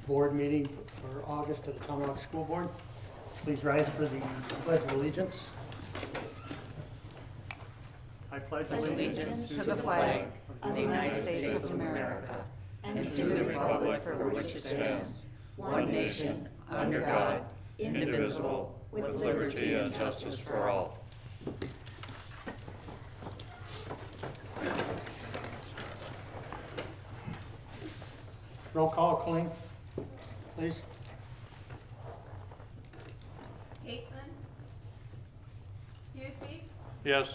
board meeting for August of the Tomahawk School Board. Please rise for the Pledge of Allegiance. I pledge Allegiance to the flag of the United States of America and to the republic for which it stands, one nation, under God, indivisible, with liberty and justice for all. Roll call, Colleen, please. Aikman. Huseby. Yes.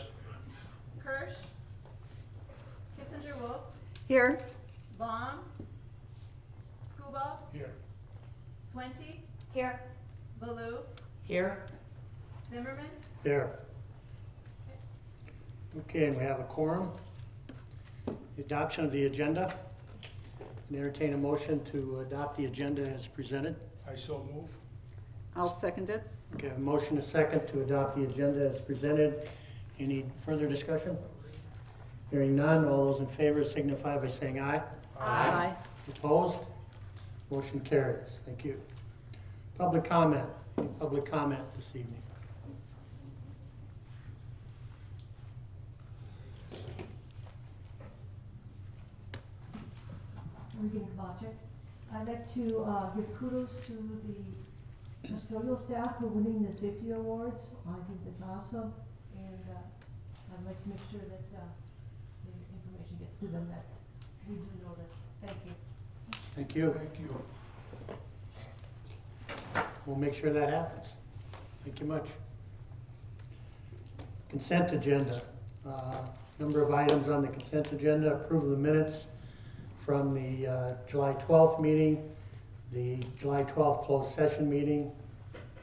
Kirsch. Kissinger Wolf. Here. Long. Scuba. Here. Swente. Here. Baloo. Here. Zimmerman. Here. Okay, and we have a quorum. The adoption of the agenda. And entertain a motion to adopt the agenda as presented. I so move. I'll second it. Okay, a motion a second to adopt the agenda as presented. Any further discussion? Hearing none, all those in favor signify by saying aye. Aye. Opposed? Motion carries. Thank you. Public comment. Any public comment this evening? Regan Kovacic. I'd like to give kudos to the custodial staff for winning the safety awards. I think that's awesome, and I'd like to make sure that the information gets to them that we do know this. Thank you. Thank you. Thank you. We'll make sure that happens. Thank you much. Consent agenda. Number of items on the consent agenda. Approval of the minutes from the July 12th meeting, the July 12th closed session meeting,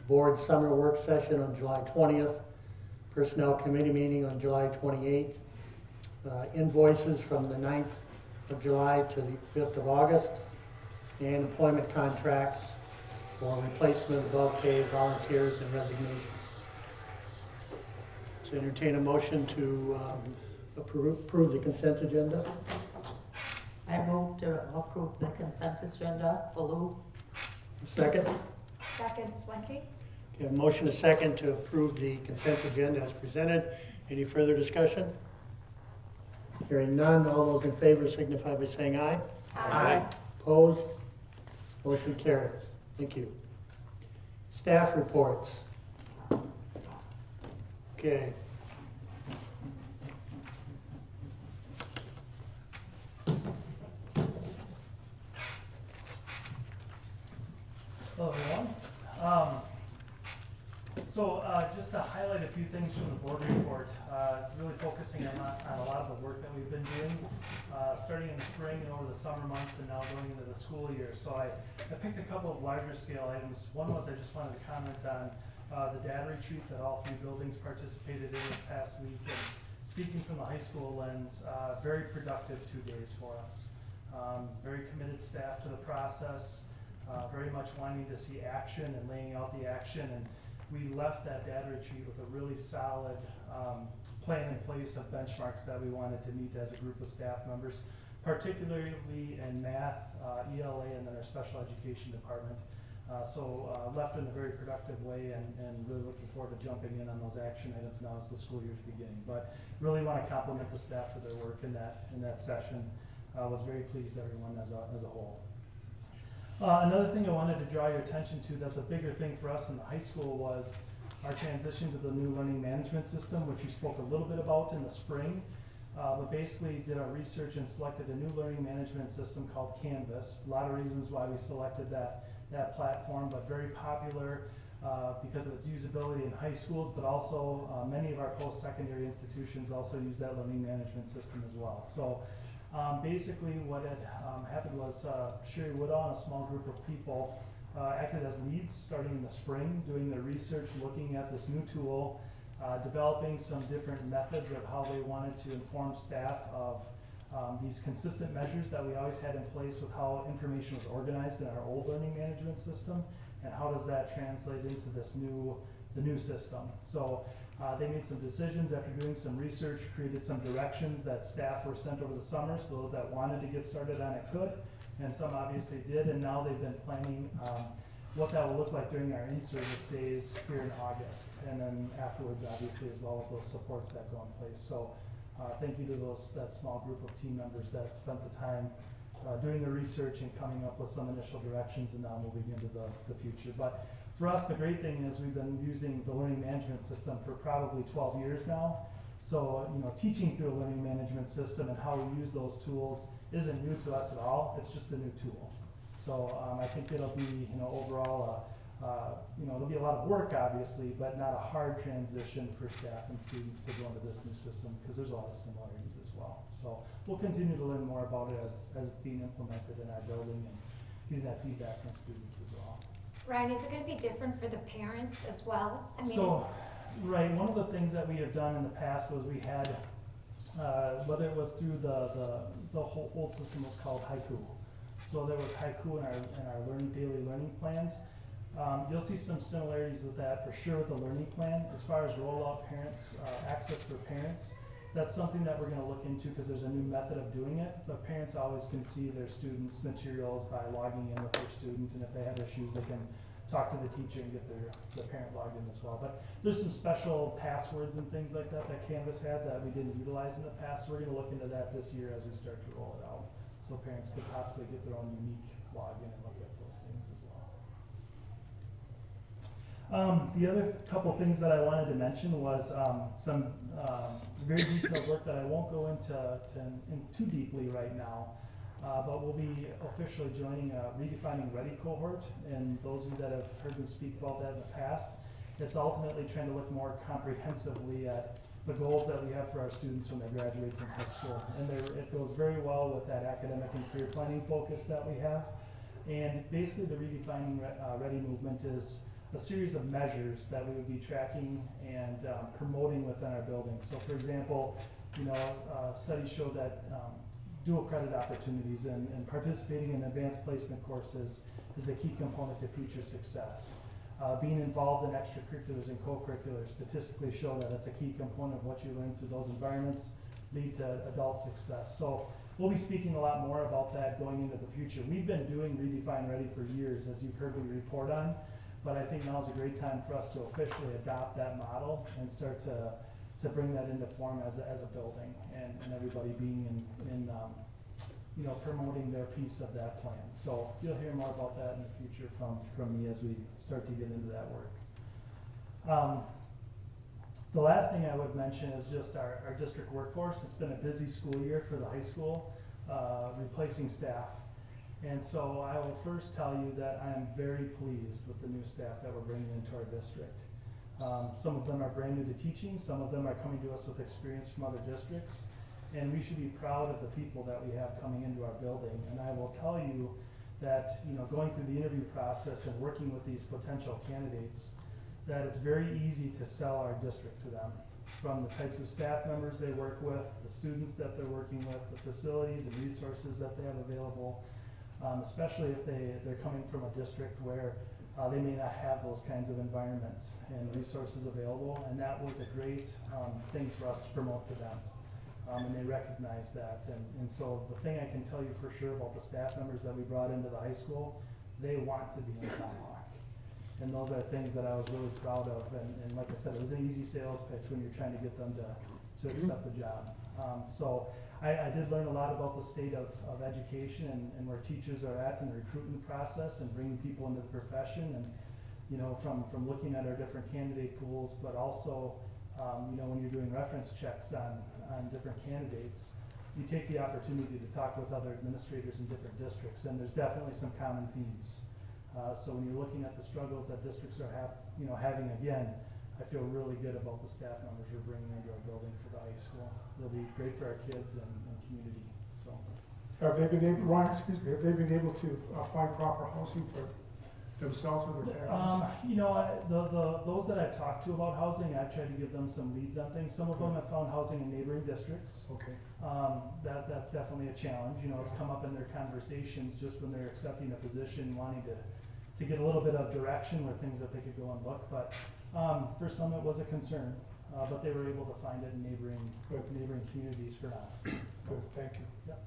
board summer work session on July 20th, personnel committee meeting on July 28th, invoices from the 9th of July to the 5th of August, and employment contracts for replacement of above pay volunteers and resignations. So entertain a motion to approve the consent agenda. I move to approve the consent agenda. Baloo. Second. Second, Swente. Okay, a motion a second to approve the consent agenda as presented. Any further discussion? Hearing none, all those in favor signify by saying aye. Aye. Opposed? Motion carries. Thank you. Staff reports. Okay. Hello, everyone. Just to highlight a few things from the board report, really focusing on a lot of the work that we've been doing, starting in the spring and over the summer months and now going into the school year. So I picked a couple of larger scale items. One was I just wanted to comment on the data retreat that all three buildings participated in this past week. And speaking from the high school lens, very productive 2 days for us. Very committed staff to the process. Very much wanting to see action and laying out the action, and we left that data retreat with a really solid plan in place of benchmarks that we wanted to meet as a group of staff members, particularly in math, ELA, and then our special education department. Left in a very productive way, and really looking forward to jumping in on those action items now as the school year is beginning. But really want to compliment the staff for their work in that session. Was very pleased everyone as a whole. Another thing I wanted to draw your attention to that's a bigger thing for us in the high school was our transition to the new learning management system, which we spoke a little bit about in the spring. But basically did our research and selected a new learning management system called Canvas. A lot of reasons why we selected that platform, but very popular because of its usability in high schools, but also many of our post-secondary institutions also use that learning management system as well. So basically what had happened was Sherry Woodall and a small group of people acted as leads starting in the spring, doing their research, looking at this new tool, developing some different methods of how they wanted to inform staff of these consistent measures that we always had in place with how information was organized in our old learning management system, and how does that translate into the new system. So they made some decisions after doing some research, created some directions that staff were sent over the summer, so those that wanted to get started on it could. and some obviously did, and now they've been planning what that will look like during our in-service days here in August, and then afterwards, obviously, as well with those supports that go in place. So thank you to that small group of team members that spent the time doing the research and coming up with some initial directions and now moving into the future. But for us, the great thing is we've been using the learning management system for probably 12 years now. So, teaching through a learning management system and how we use those tools isn't new to us at all. It's just a new tool. So I think it'll be, overall, it'll be a lot of work, obviously, but not a hard transition for staff and students to go into this new system because there's a lot of similarities as well. So we'll continue to learn more about it as it's being implemented in our building and getting that feedback from students as well. Ryan, is it going to be different for the parents as well? I mean, So, right, one of the things that we have done in the past was we had, whether it was through the whole old system was called Haiku. So there was Haiku in our daily learning plans. You'll see some similarities with that for sure with the learning plan. As far as rollout parents, access for parents, that's something that we're going to look into because there's a new method of doing it. But parents always can see their students' materials by logging in with their student, and if they have issues, they can talk to the teacher and get the parent logged in as well. But there's some special passwords and things like that Canvas had that we didn't utilize in the past. So we're going to look into that this year as we start to roll it out. So parents could possibly get their own unique login and look at those things as well. The other couple things that I wanted to mention was some very detailed work that I won't go into too deeply right now. But we'll be officially joining a Redefining Ready cohort, and those of you that have heard me speak about that in the past, it's ultimately trying to look more comprehensively at the goals that we have for our students when they graduate from high school. And it goes very well with that academic and career planning focus that we have. And basically the Redefining Ready movement is a series of measures that we would be tracking and promoting within our building. So for example, studies show that dual credit opportunities and participating in advanced placement courses is a key component to future success. Being involved in extracurriculars and co-curriculars statistically show that it's a key component of what you learn through those environments lead to adult success. So we'll be speaking a lot more about that going into the future. We've been doing Redefine Ready for years, as you've heard me report on, but I think now is a great time for us to officially adopt that model and start to bring that into form as a building and everybody being in promoting their piece of that plan. So you'll hear more about that in the future from me as we start to get into that work. The last thing I would mention is just our district workforce. It's been a busy school year for the high school, replacing staff. And so I will first tell you that I am very pleased with the new staff that we're bringing into our district. Some of them are brand new to teaching, some of them are coming to us with experience from other districts, and we should be proud of the people that we have coming into our building. And I will tell you that, going through the interview process and working with these potential candidates, that it's very easy to sell our district to them. From the types of staff members they work with, the students that they're working with, the facilities and resources that they have available, especially if they're coming from a district where they may not have those kinds of environments and resources available, and that was a great thing for us to promote to them. And they recognize that. And so the thing I can tell you for sure about the staff members that we brought into the high school, they want to be in Tomahawk. And those are things that I was really proud of. And like I said, it was an easy sales pitch when you're trying to get them to accept the job. So I did learn a lot about the state of education and where teachers are at in the recruitment process and bringing people into the profession. And, from looking at our different candidate pools, but also, when you're doing reference checks on different candidates, you take the opportunity to talk with other administrators in different districts, and there's definitely some common themes. So when you're looking at the struggles that districts are having, again, I feel really good about the staff members we're bringing into our building for the high school. They'll be great for our kids and community. So, Have they been able, Ryan, excuse me, have they been able to find proper housing for themselves or their families? those that I've talked to about housing, I've tried to give them some leads on things. Some of them have found housing in neighboring districts. Okay. That's definitely a challenge. It's come up in their conversations just when they're accepting a position, wanting to get a little bit of direction where things that they could go and look. But for some it was a concern, but they were able to find it in neighboring communities for now. Good, thank you. Yep.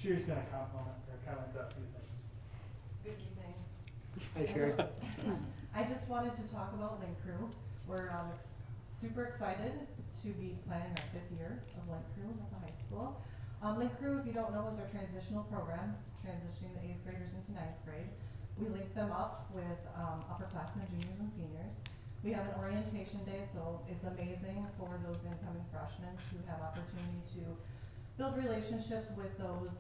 Sherry's gonna comment a few things. Good evening. Hi, Sherry. I just wanted to talk about Link Crew. We're super excited to be planning our 5th year of Link Crew at the high school. Link Crew, if you don't know, is our transitional program, transitioning the 8th graders into 9th grade. We link them up with upperclassmen, juniors, and seniors. We have an orientation day, so it's amazing for those incoming freshmen to have opportunity to build relationships with those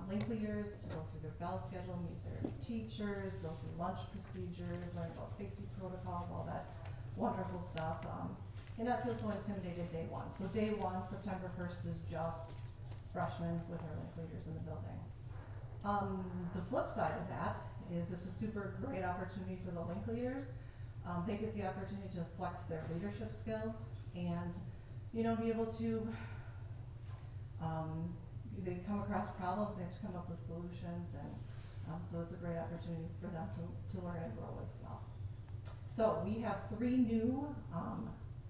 link leaders, to go through their bell schedule, meet their teachers, go through lunch procedures, learn about safety protocols, all that wonderful stuff. And not feel so intimidated day one. So day one, September 1st, is just freshmen with our link leaders in the building. The flip side of that is it's a super great opportunity for the link leaders. They get the opportunity to flex their leadership skills and, be able to, they come across problems, they have to come up with solutions, and so it's a great opportunity for them to learn and grow as well. So we have 3 new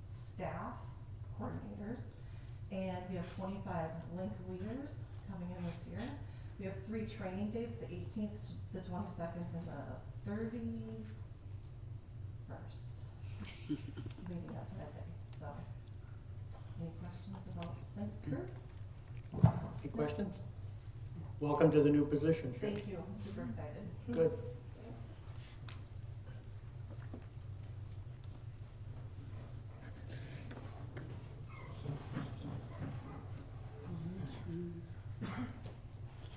staff coordinators, and we have 25 link leaders coming in this year. We have 3 training dates, the 18th, the 22nd, and the 31st, leading up to that day. So, any questions about Link Crew? Any questions? Welcome to the new position, Sherry. Thank you, I'm super excited. Good.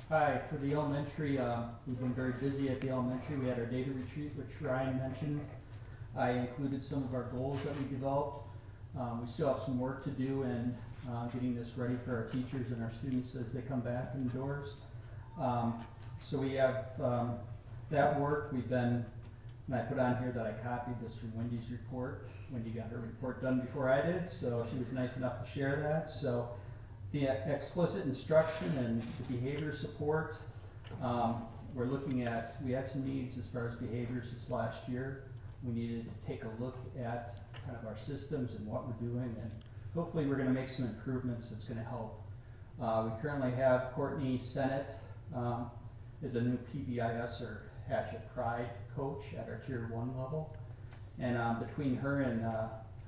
Hi, for the elementary, we've been very busy at the elementary. We had our data retreat, which Ryan mentioned. I included some of our goals that we developed. We still have some work to do in getting this ready for our teachers and our students as they come back indoors. So we have that work. We've been, and I put on here that I copied this from Wendy's report. Wendy got her report done before I did, so she was nice enough to share that. So the explicit instruction and the behavior support, we're looking at, we had some needs as far as behaviors this last year. We needed to take a look at kind of our systems and what we're doing, and hopefully we're gonna make some improvements that's gonna help. We currently have Courtney Sennett is a new PBIS or Hatchet Pride coach at our Tier 1 level. And between her and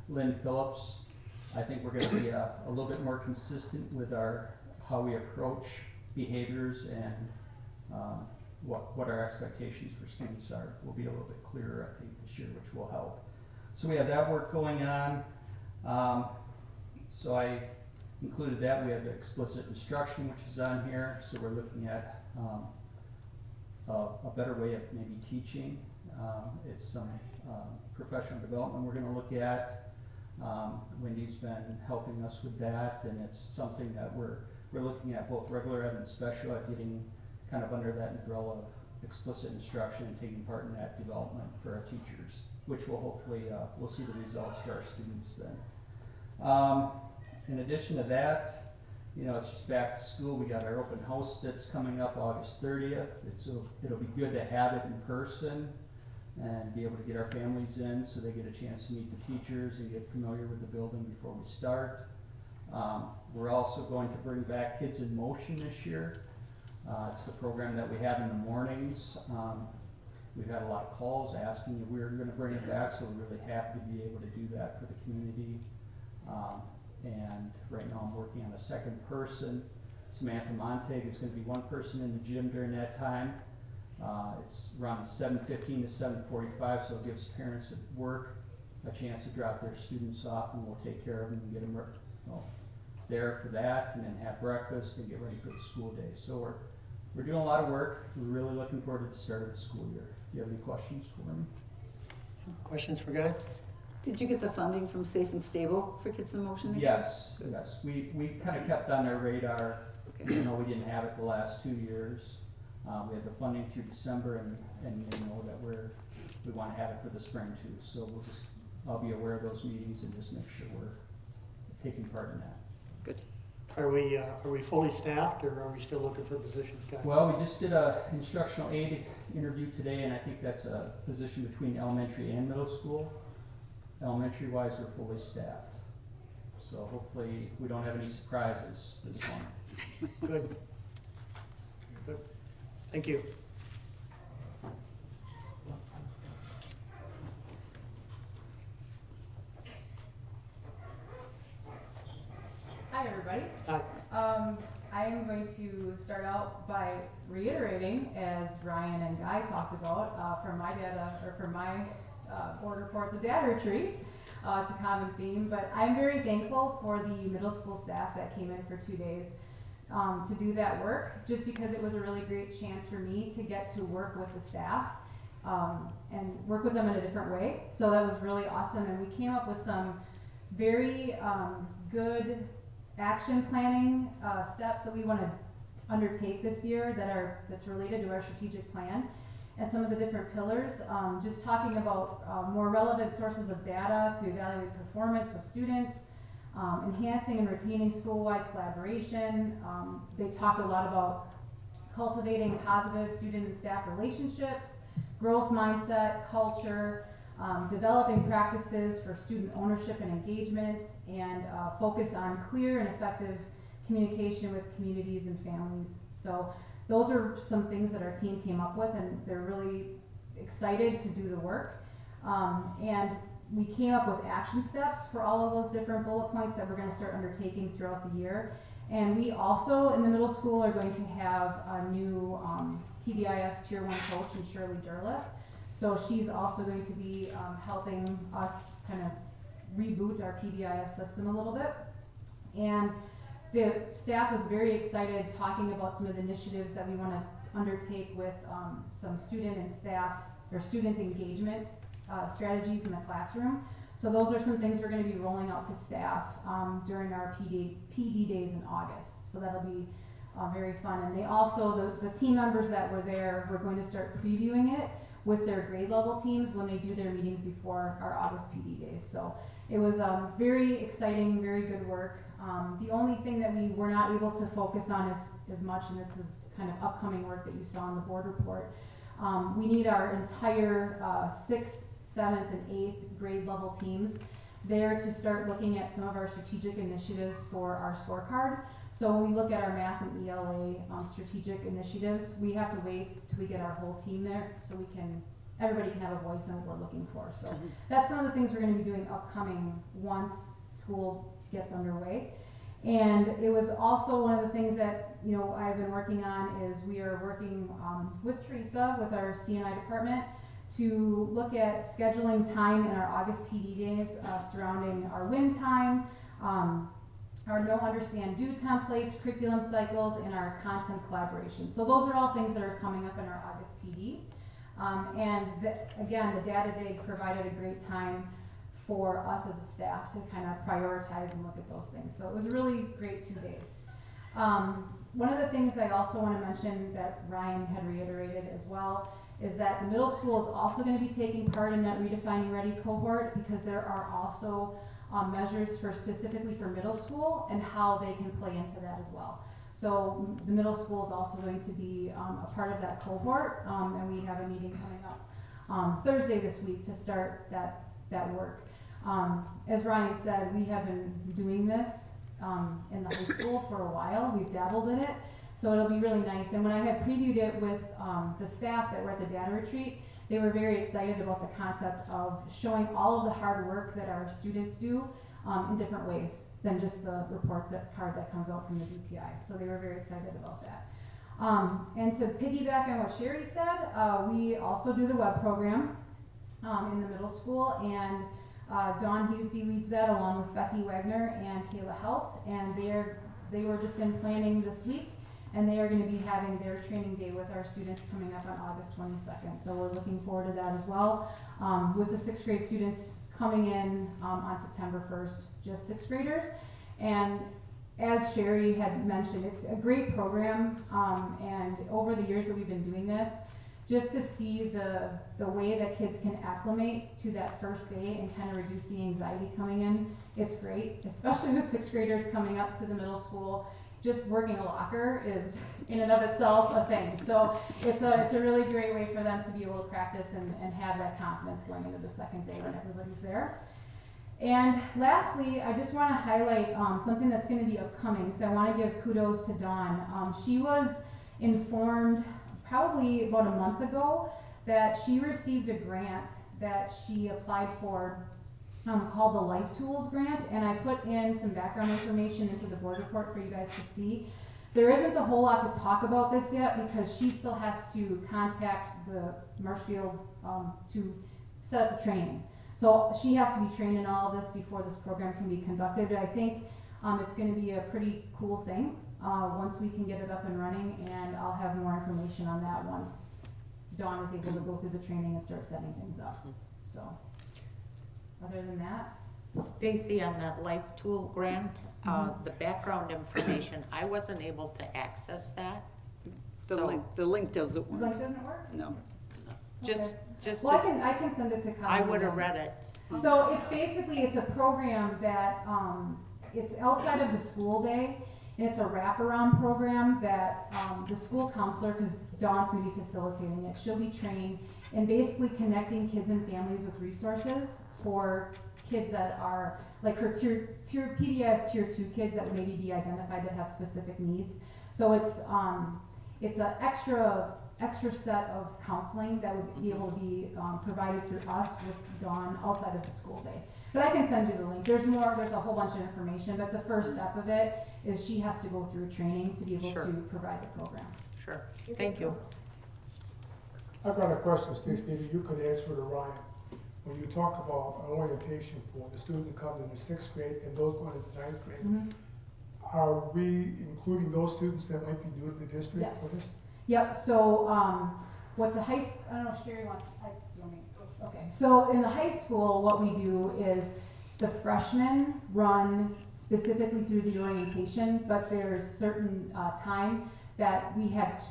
Lynn Phillips, I think we're gonna be a little bit more consistent with how we approach behaviors and what our expectations for students are. Will be a little bit clearer, I think, this year, which will help. So we have that work going on. So I included that. We have the explicit instruction, which is on here. So we're looking at a better way of maybe teaching. It's some professional development we're gonna look at. Wendy's been helping us with that, and it's something that we're looking at, both regular ed and special ed, getting kind of under that umbrella of explicit instruction and taking part in that development for our teachers, which will hopefully, we'll see the results for our students then. In addition to that, it's just back to school. We got our open house that's coming up August 30th. It'll be good to have it in person and be able to get our families in so they get a chance to meet the teachers and get familiar with the building before we start. We're also going to bring back Kids in Motion this year. It's the program that we have in the mornings. We've had a lot of calls asking if we were going to bring it back, so we're really happy to be able to do that for the community. And right now I'm working on a second person. Samantha Montag is going to be one person in the gym during that time. It's around 7:15 to 7:45, so it gives parents at work a chance to drop their students off, and we'll take care of them and get them there for that, and then have breakfast and get ready for the school day. So we're doing a lot of work. We're really looking forward to the start of the school year. Do you have any questions for me? Questions for Guy? Did you get the funding from Safe and Stable for Kids in Motion again? Yes, yes. We kind of kept on their radar. Okay. We didn't have it the last 2 years. We had the funding through December, and they know that we want to have it for the spring too. So I'll be aware of those meetings and just make sure we're taking part in that. Good. Are we fully staffed, or are we still looking for positions, Guy? Well, we just did a instructional aid interview today, and I think that's a position between elementary and middle school. Elementary-wise, we're fully staffed. So hopefully we don't have any surprises this month. Good. Good. Thank you. Hi, everybody. Hi. I am going to start out by reiterating, as Ryan and Guy talked about, from my data, or from my board report, the data retreat. It's a common theme, but I'm very thankful for the middle school staff that came in for 2 days to do that work, just because it was a really great chance for me to get to work with the staff and work with them in a different way. So that was really awesome, and we came up with some very good action planning steps that we want to undertake this year that's related to our strategic plan and some of the different pillars. Just talking about more relevant sources of data to evaluate performance of students, enhancing and retaining school-wide collaboration. They talked a lot about cultivating positive student and staff relationships, growth mindset, culture, developing practices for student ownership and engagement, and focus on clear and effective communication with communities and families. So those are some things that our team came up with, and they're really excited to do the work. And we came up with action steps for all of those different bullet points that we're going to start undertaking throughout the year. And we also, in the middle school, are going to have a new PBIS Tier 1 coach in Shirley Durliff. So she's also going to be helping us kind of reboot our PBIS system a little bit. And the staff was very excited talking about some of the initiatives that we want to undertake with some student and staff, or student engagement strategies in the classroom. So those are some things we're going to be rolling out to staff during our PD days in August. So that'll be very fun. And they also, the team members that were there, we're going to start previewing it with their grade level teams when they do their meetings before our August PD days. So it was very exciting, very good work. The only thing that we were not able to focus on as much, and this is kind of upcoming work that you saw in the board report, we need our entire 6th, 7th, and 8th grade level teams there to start looking at some of our strategic initiatives for our scorecard. So when we look at our math and ELA strategic initiatives, we have to wait till we get our whole team there so everybody can have a voice in what we're looking for. So that's some of the things we're going to be doing upcoming once school gets underway. And it was also one of the things that I've been working on is we are working with Teresa, with our CNI department, to look at scheduling time in our August PD days surrounding our win time, our know, understand, do templates, curriculum cycles, and our content collaboration. So those are all things that are coming up in our August PD. Again, the data day provided a great time for us as a staff to kind of prioritize and look at those things. So it was a really great 2 days. One of the things I also want to mention that Ryan had reiterated as well is that the middle school is also going to be taking part in that Redefining Ready cohort, because there are also measures specifically for middle school and how they can play into that as well. So the middle school is also going to be a part of that cohort, and we have a meeting coming up Thursday this week to start that work. As Ryan said, we have been doing this in the high school for a while. We've dabbled in it, so it'll be really nice. And when I had previewed it with the staff that were at the data retreat, they were very excited about the concept of showing all of the hard work that our students do in different ways than just the report card that comes out from the DPI. So they were very excited about that. And to piggyback on what Sherry said, we also do the web program in the middle school, and Dawn Hughesby leads that along with Becky Wagner and Kayla Helt, and they were just in planning this week, and they are going to be having their training day with our students coming up on August 22nd. So we're looking forward to that as well, with the 6th grade students coming in on September 1st, just 6th graders. And as Sherry had mentioned, it's a great program, and over the years that we've been doing this, just to see the way that kids can acclimate to that first day and kind of reduce the anxiety coming in, it's great, especially with 6th graders coming up to the middle school. Just working a locker is in and of itself a thing. So it's a really great way for them to be able to practice and have that confidence going into the second day when everybody's there. And lastly, I just want to highlight something that's going to be upcoming, because I want to give kudos to Dawn. She was informed probably about a month ago that she received a grant that she applied for called the Life Tools Grant, and I put in some background information into the board report for you guys to see. There isn't a whole lot to talk about this yet because she still has to contact the Marshfield to set up the training. So she has to be trained in all of this before this program can be conducted. But I think it's going to be a pretty cool thing once we can get it up and running, and I'll have more information on that once Dawn is able to go through the training and start setting things up. So, other than that, Stacy, on that Life Tool grant, the background information, I wasn't able to access that. The link doesn't the work. link doesn't work? No. Just Well, to, I can send it to Colin. I would have read it. So it's basically, it's a program that, it's outside of the school day, and it's a wraparound program that, the school counselor, because Dawn's gonna be facilitating it, she'll be trained in basically connecting kids and families with resources for kids that are, like her PDS tier 2 kids that would maybe be identified that have specific needs. So it's an extra set of counseling that would be able to be provided through us with Dawn outside of the school day. But I can send you the link. There's a whole bunch of information, but the first step of it is she has to go through training to be able Sure. to provide the program. Sure, thank you. I've got a question, Steve, maybe you could answer to Ryan. When you talk about an orientation for the student that comes in the 6th grade and those going into 9th grade, Mhm. are we including those students that might be new to the district Yes. for this? Yep, so, what the high, I don't know if Sherry wants, okay, so in the high school, what we do is the freshmen run specifically through the orientation, but there's certain, time that we have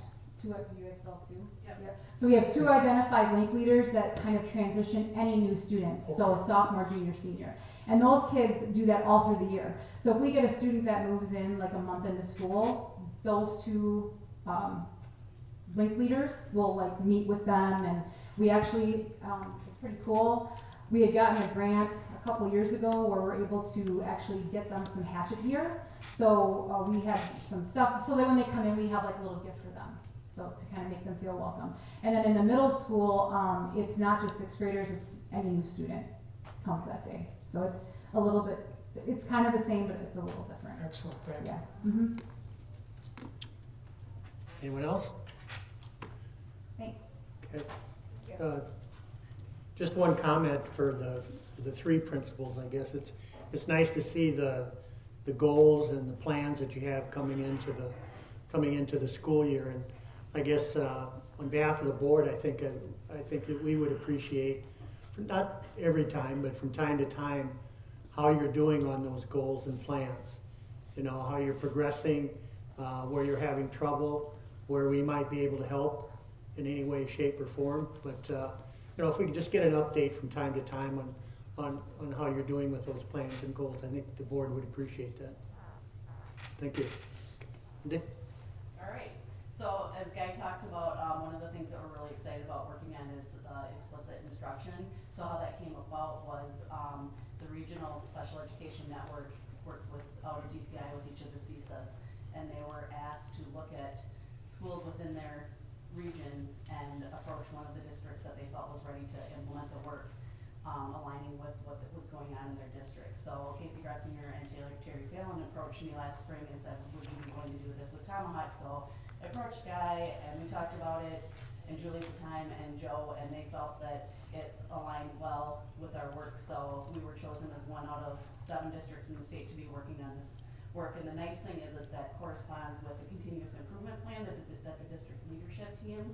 two, you guys all two? Yep. So we have 2 identified link leaders that kind of transition any new students, so sophomore, junior, senior. And those kids do that all through the year. So if we get a student that moves in like a month into school, those 2, link leaders will like meet with them, and we actually, it's pretty cool. We had gotten a grant a couple years ago where we're able to actually get them some hatchet gear. So we have some stuff, so that when they come in, we have like a little gift for them. So to kind of make them feel welcome. And then in the middle school, it's not just 6th graders, it's any new student comes that day. So it's a little bit, it's kind of the same, but it's a little different. Excellent, thank you. Yeah. Mm-hmm. Anyone else? Thanks. Okay. Just one comment for the 3 principals, I guess. It's nice to see the goals and the plans that you have coming into the school year. And I guess on behalf of the board, I think that we would appreciate, not every time, but from time to time, how you're doing on those goals and plans. You know, how you're progressing, where you're having trouble, where we might be able to help in any way, shape, or form. But you know, if we could just get an update from time to time on how you're doing with those plans and goals, I think the board would appreciate that. Thank you. Dick? All right. So as Guy talked about, one of the things that we're really excited about working on is explicit instruction. So how that came about was the Regional Special Education Network works with out of DPI with each of the CSAs, and they were asked to look at schools within their region and approach one of the districts that they felt was ready to implement the work, aligning with what was going on in their district. So Casey Gratzinger and Terry Phelan approached me last spring and said, would you be willing to do this with Tomahawk? So I approached Guy and we talked about it, and Julie at the time and Joe, and they felt that it aligned well with our work. So we were chosen as one out of 7 districts in the state to be working on this work. And the nice thing is that corresponds with the continuous improvement plan that the district leadership team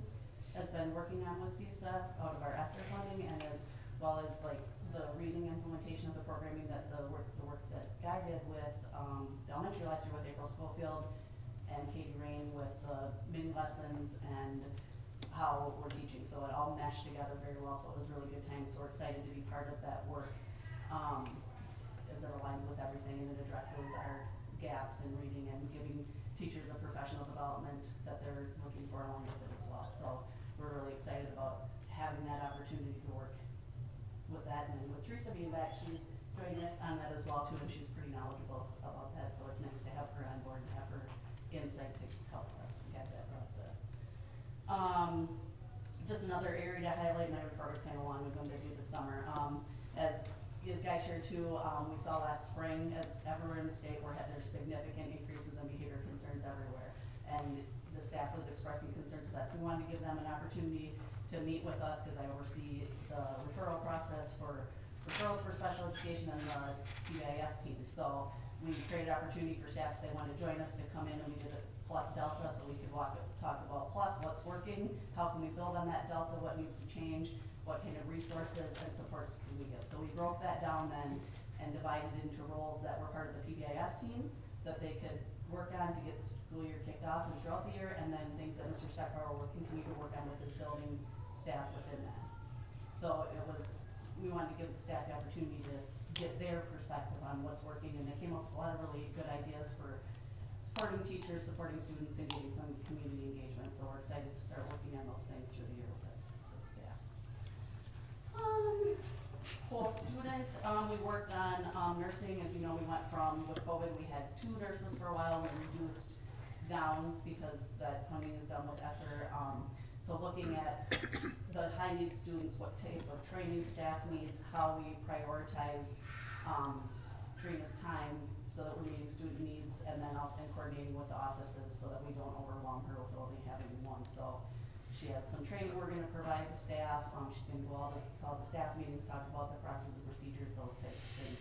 has been working on with CISA out of our ESSER funding, and as well as like the reading implementation of the programming that the work that Guy did with elementary last year with April Schofield and Katie Rain with the mini lessons and how we're teaching. So it all meshed together very well, so it was a really good time. So we're excited to be part of that work as it aligns with everything and it addresses our gaps in reading and giving teachers a professional development that they're looking for along with it as well. So we're really excited about having that opportunity to work with that. And with Teresa being back, she's joining us on that as well too, and she's pretty knowledgeable about that. So it's nice to have her on board and have her insight to help us get that process. Just another area to highlight, my report was kind of long, we've been busy this summer. As Guy shared too, we saw last spring, as everywhere in the state, there's significant increases in behavior concerns everywhere. And the staff was expressing concerns with that, so we wanted to give them an opportunity to meet with us, because I oversee the referral process for referrals for special education and the PBIS team. So we created opportunity for staff, if they wanted to join us, to come in, and we did a plus delta, so we could talk about plus, what's working, how can we build on that delta, what needs to change, what kind of resources and supports can we give. So we broke that down then and divided into roles that were part of the PBIS teams that they could work on to get the school year kicked off and throughout the year, and then things that Mr. Steckower will continue to work on with his building staff within that. So we wanted to give the staff the opportunity to get their perspective on what's working, and they came up with a lot of really good ideas for supporting teachers, supporting students, and getting some community engagement. So we're excited to start working on those things through the year with staff. Whole student, we worked on nursing. As you know, we went from, with COVID, we had 2 nurses for a while. We reduced down because that funding is done with ESSER. So looking at the high need students, what type of training staff needs, how we prioritize Trina's time so that we're meeting student needs, and then also coordinating with the offices so that we don't overwhelm her with only having one. So she has some training we're gonna provide to staff. She's gonna go to all the staff meetings, talk about the process and procedures, those types of things.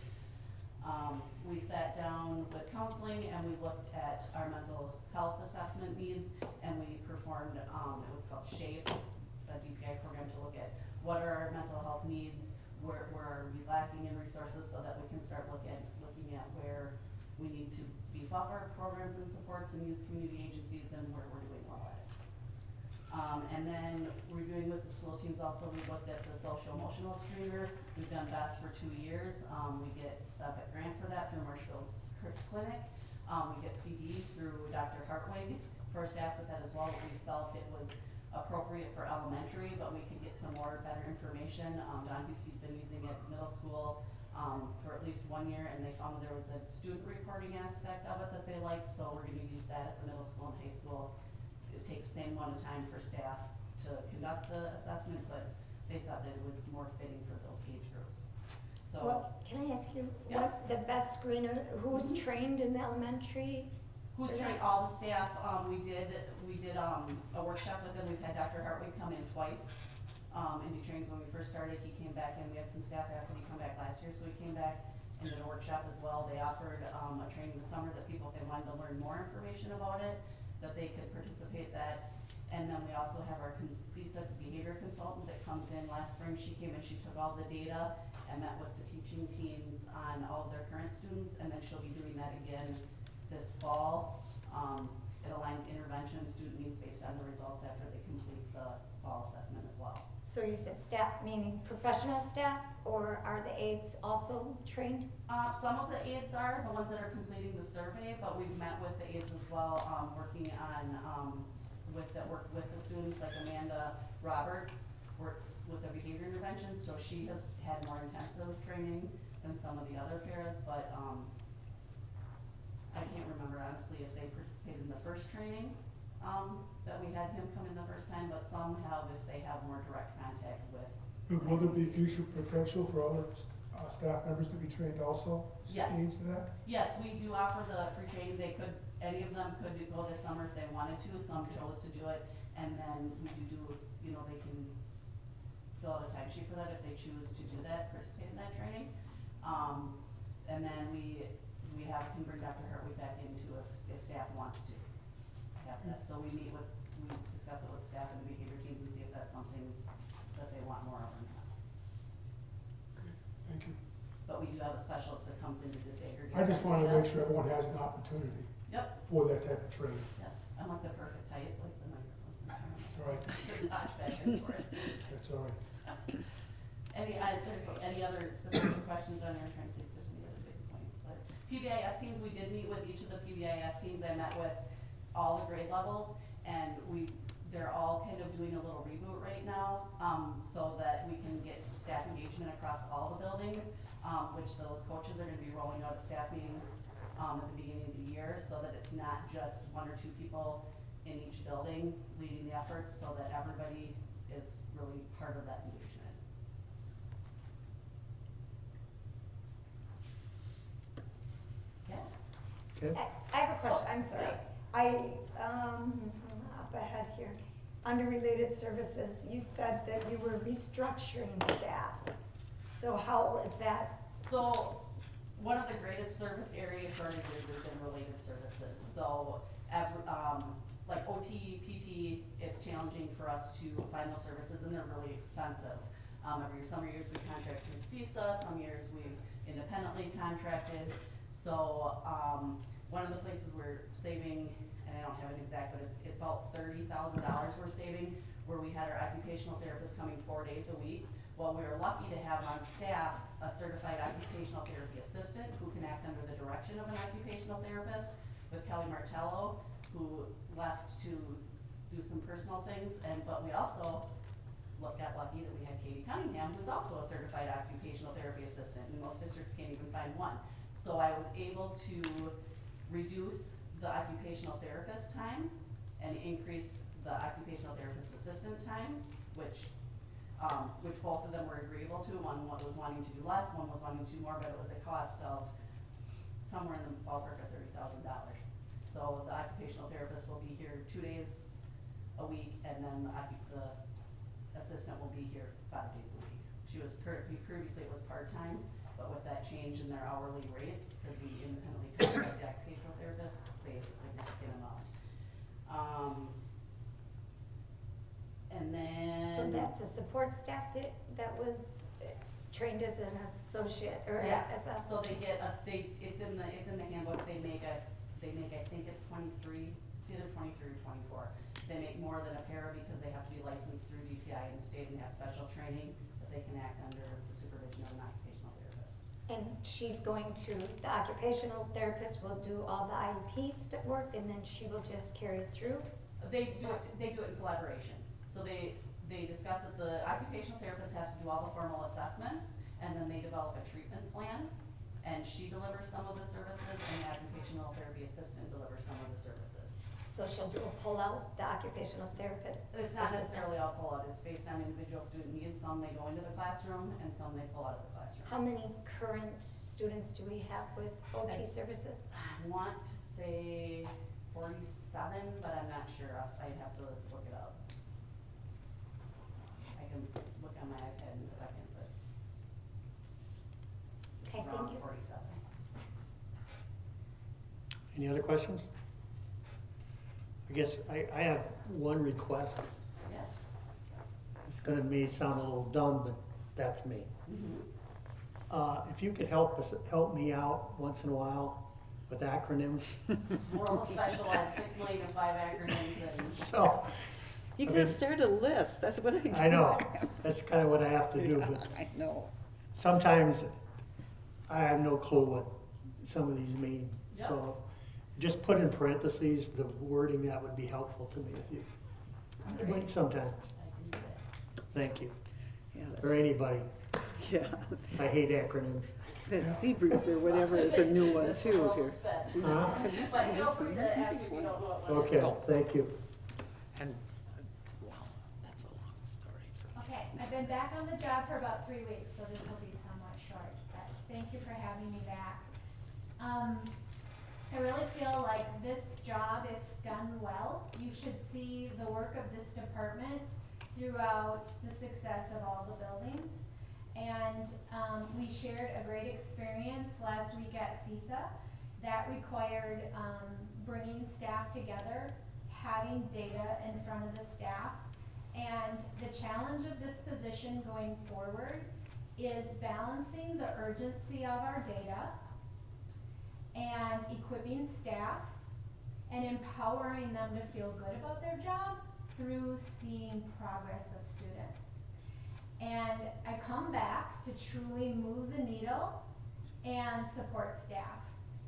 We sat down with counseling and we looked at our mental health assessment needs, and we performed, it was called SHAPE. It's a DPI program to look at what are our mental health needs, where are we lacking in resources, so that we can start looking at where we need to beef up our programs and supports and use community agencies, and where we're doing well at it. And then reviewing with the school teams also, we looked at the social emotional screener. We've done BEST for 2 years. We get a grant for that through Marshfield Clinic. We get PD through Dr. Hartwig for our staff with that as well. We felt it was appropriate for elementary, but we could get some more better information. Don Husky's been using it middle school for at least 1 year, and they found there was a student reporting aspect of it that they liked, so we're gonna use that at the middle school and high school. It takes the same amount of time for staff to conduct the assessment, but they thought that it was more fitting for those age groups. So. Well, can I ask you, Yeah. what the best screener, who's trained in the elementary? Who's trained all the staff? We did a workshop with them. We've had Dr. Hartwig come in twice, and do trainings. When we first started, he came back, and we had some staff ask him to come back last year, so he came back and did a workshop as well. They offered, a training this summer that people, if they wanted to learn more information about it, that they could participate that. And then we also have our CSEC behavior consultant that comes in. Last spring, she came and she took all the data and met with the teaching teams on all of their current students, and then she'll be doing that again this fall. It aligns intervention student needs based on the results after they complete the fall assessment as well. So you said staff, meaning professional staff, or are the aides also trained? Some of the aides are, the ones that are completing the survey, but we've met with the aides as well, working on, work with the students, like Amanda Roberts works with the behavior intervention, so she has had more intensive training than some of the other paras, but, I can't remember honestly if they participated in the first training, that we had him come in the first time, but some have if they have more direct contact with. Will there be future potential for other staff members to be trained also? Yes. Aids to that? Yes, we do offer the free training. They could, any of them could go this summer if they wanted to. Some chose to do it, and then we do, they can fill out a timesheet for that if they choose to do that, participate in that training. And then we can bring Dr. Hartwig back into if staff wants to have that. So we discuss it with staff and the behavior teams and see if that's something that they want more of or not. Okay, thank you. But we do have a specialist that comes in to disaggregate. I just that wanna data. make sure everyone has an opportunity Yep. for that type of training. Yeah, I'm like the perfect height, like the microphones in front of me. That's all right. Touch back and forth. That's all right. There's any other specific questions on there? I'm trying to think if there's any other big points, but PBIS teams, we did meet with each of the PBIS teams. I met with all the grade levels, and they're all kind of doing a little reboot right now, so that we can get staff engagement across all the buildings, which those coaches are gonna be rolling out at staff meetings, at the beginning of the year, so that it's not just 1 or 2 people in each building leading the efforts so that everybody is really part of that engagement. Yeah. Okay, I have a question, I'm sorry. Up ahead here, under related services, you said that you were restructuring staff. So how was that? So, one of the greatest service area shortages is in related services. So, like OT, PT, it's challenging for us to find those services and they're really expensive. Some years we contract through CISA, some years we've independently contracted. So, one of the places we're saving, and I don't have an exact, but it's about $30,000 we're saving, where we had our occupational therapist coming 4 days a week. Well, we were lucky to have on staff a certified occupational therapy assistant who can act under the direction of an occupational therapist, with Kelly Martello, who left to do some personal things, but we also got lucky that we had Katie Cunningham, who's also a certified occupational therapy assistant, and most districts can't even find one. So I was able to reduce the occupational therapist time and increase the occupational therapist assistant time, which both of them were agreeable to. One was wanting to do less, one was wanting to do more, but it was a cost of somewhere in the ballpark of $30,000. So the occupational therapist will be here 2 days a week, and then the assistant will be here 5 days a week. She was previously it was part-time, but with that change in their hourly rates, because we independently contract the occupational therapist, saves a significant amount. And then. So that's a support staff that was trained as an associate or Yes, as a. so they get it's in the handbook, they make, I think it's 23, it's either 23 or 24. They make more than a para because they have to be licensed through DPI in the state and have special training, but they can act under the supervision of an occupational therapist. And she's going to, the occupational therapist will do all the IEP work and then she will just carry it through? They do it in collaboration. So they discuss that the occupational therapist has to do all the formal assessments, and then they develop a treatment plan, and she delivers some of the services, and the occupational therapy assistant delivers some of the services. So she'll do a pull-out, the occupational therapist? It's not necessarily all pull-out, it's based on individual student needs. Some they go into the classroom, and some they pull out of the classroom. How many current students do we have with OT services? I want to say 47, but I'm not sure. I'd have to look it up. I can look on my iPad in a second, but it's Okay, around thank you. 47. any other questions? I guess I have one request. Yes. It's gonna may sound a little dumb, but that's me. If you could help me out once in a while with acronyms. We're all specialized, 6 million and 5 acronyms and. So, You I gotta mean- start a list, that's what I do. I know, that's kind of what I have to do, but I know. sometimes I have no clue what some of these mean. Yeah. So just put in parentheses the wording, that would be helpful to me if you, Great. sometimes. I can do that. Thank you. Yeah, Or anybody. yeah, I hate acronyms. that Seabreeze or whatever is a new one It's a too world here. sped. Huh? Have you But seen feel this free to one ask if you before? don't know what it is. Okay, thank you. And, wow, that's a long story for me. Okay, I've been back on the job for about 3 weeks, so this will be somewhat short, but thank you for having me back. I really feel like this job, if done well, you should see the work of this department throughout the success of all the buildings. And we shared a great experience last week at CISA that required bringing staff together, having data in front of the staff. And the challenge of this position going forward is balancing the urgency of our data and equipping staff and empowering them to feel good about their job through seeing progress of students. And I come back to truly move the needle and support staff.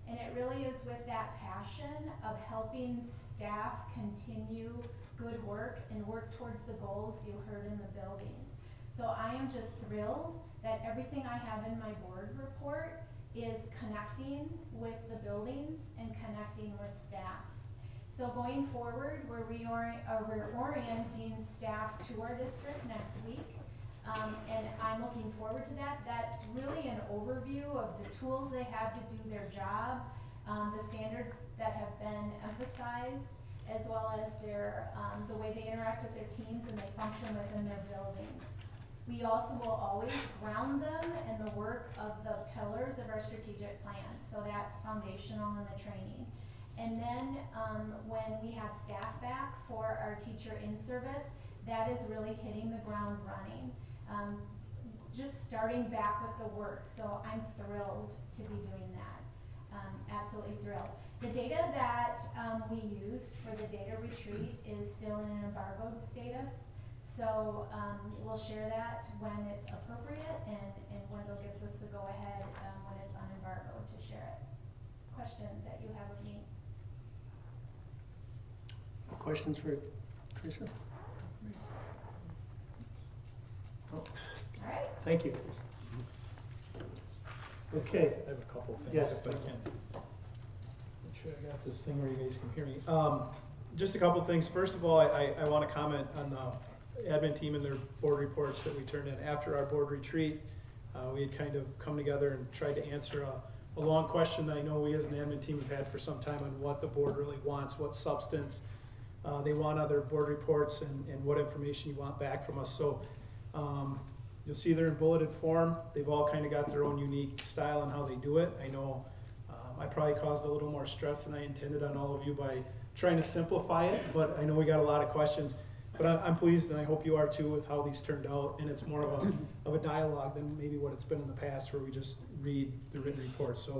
And it really is with that passion of helping staff continue good work and work towards the goals you heard in the buildings. So I am just thrilled that everything I have in my board report is connecting with the buildings and connecting with staff. So going forward, we're orienting staff to our district next week. And I'm looking forward to that. That's really an overview of the tools they have to do their job, the standards that have been emphasized, as well as their, the way they interact with their teams and they function within their buildings. We also will always ground them in the work of the pillars of our strategic plan. So that's foundational in the training. And then when we have staff back for our teacher in service, that is really hitting the ground running. Just starting back with the work. So I'm thrilled to be doing that. Absolutely thrilled. The data that we used for the data retreat is still in an embargoed status. So we'll share that when it's appropriate and Wendell gives us the go-ahead when it's unembargoed to share it. Questions that you have of me? Questions for Teresa? Oh, All right. thank you. Okay. I have a couple things Yes. if I can. Make sure I got this thing where you guys can hear me. Just a couple things. First of all, I want to comment on the admin team and their board reports that we turned in after our board retreat. We had kind of come together and tried to answer a long question that I know we as an admin team have had for some time on what the board really wants, what substance they want other board reports, and what information you want back from us. So you'll see they're in bulleted form. They've all kind of got their own unique style on how they do it. I know I probably caused a little more stress than I intended on all of you by trying to simplify it, but I know we got a lot of questions. But I'm pleased, and I hope you are too, with how these turned out. And it's more of a dialogue than maybe what it's been in the past, where we just read the written reports. So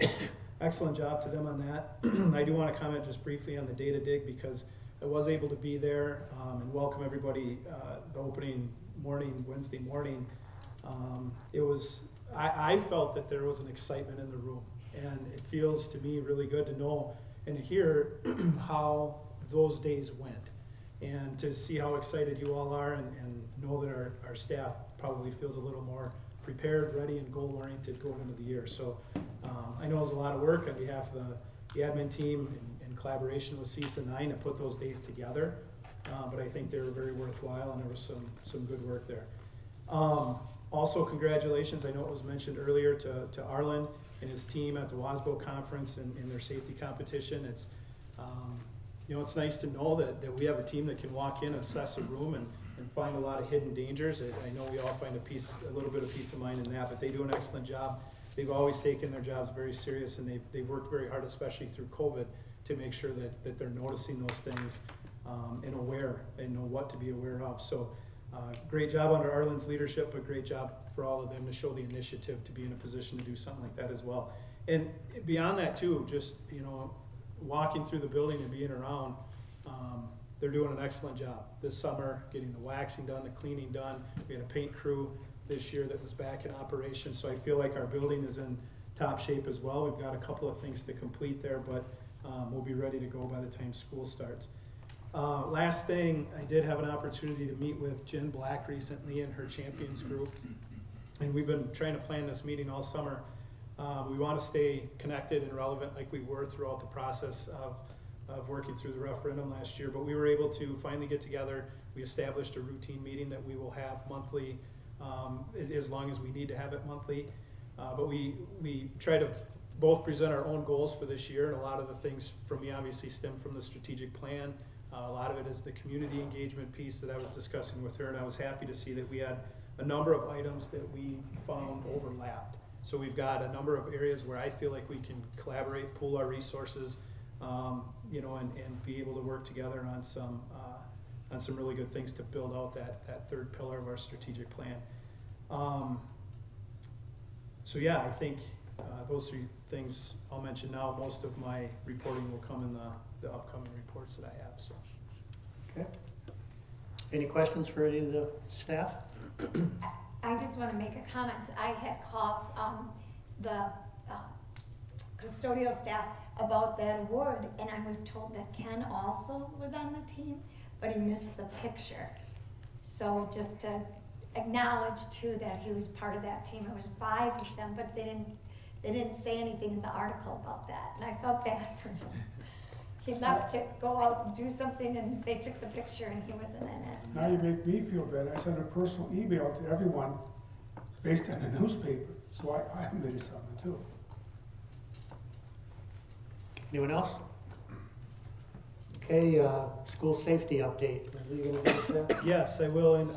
excellent job to them on that. I do want to comment just briefly on the data dig, because I was able to be there and welcome everybody the opening morning, Wednesday morning. I felt that there was an excitement in the room, and it feels to me really good to know and to hear how those days went, and to see how excited you all are, and know that our staff probably feels a little more prepared, ready, and goal-oriented going into the year. So I know it was a lot of work on behalf of the admin team in collaboration with CISA 9 to put those days together, but I think they were very worthwhile, and there was some good work there. Also, congratulations, I know it was mentioned earlier, to Arlen and his team at the WASBO conference and in their safety competition. It's it's nice to know that we have a team that can walk in, assess a room, and find a lot of hidden dangers. I know we all find a little bit of peace of mind in that, but they do an excellent job. They've always taken their jobs very serious, and they've worked very hard, especially through COVID, to make sure that they're noticing those things and aware and know what to be aware of. So great job under Arlen's leadership, but great job for all of them to show the initiative to be in a position to do something like that as well. And beyond that too, just walking through the building and being around, they're doing an excellent job this summer, getting the waxing done, the cleaning done. We had a paint crew this year that was back in operation, so I feel like our building is in top shape as well. We've got a couple of things to complete there, but we'll be ready to go by the time school starts. Last thing, I did have an opportunity to meet with Jen Black recently and her Champions group, and we've been trying to plan this meeting all summer. We want to stay connected and relevant like we were throughout the process of working through the referendum last year, but we were able to finally get together. We established a routine meeting that we will have monthly, as long as we need to have it monthly. But we try to both present our own goals for this year, and a lot of the things from me obviously stem from the strategic plan. A lot of it is the community engagement piece that I was discussing with her, and I was happy to see that we had a number of items that we found overlapped. So we've got a number of areas where I feel like we can collaborate, pool our resources, and be able to work together on some really good things to build out that third pillar of our strategic plan. So yeah, I think those three things I'll mention now. Most of my reporting will come in the upcoming reports that I have. So. Okay. Any questions for any of the staff? I just want to make a comment. I had called the custodial staff about that award, and I was told that Ken also was on the team, but he missed the picture. So just to acknowledge too that he was part of that team. It was 5 of them, but they didn't say anything in the article about that, and I felt bad for him. he left to go out and do something and they took the picture and he wasn't in it. Now you make me feel bad. I sent a personal email to everyone based on the newspaper, so I admitted something too. Anyone else? Okay, school safety update. Are you gonna give us that? Yes, I will, and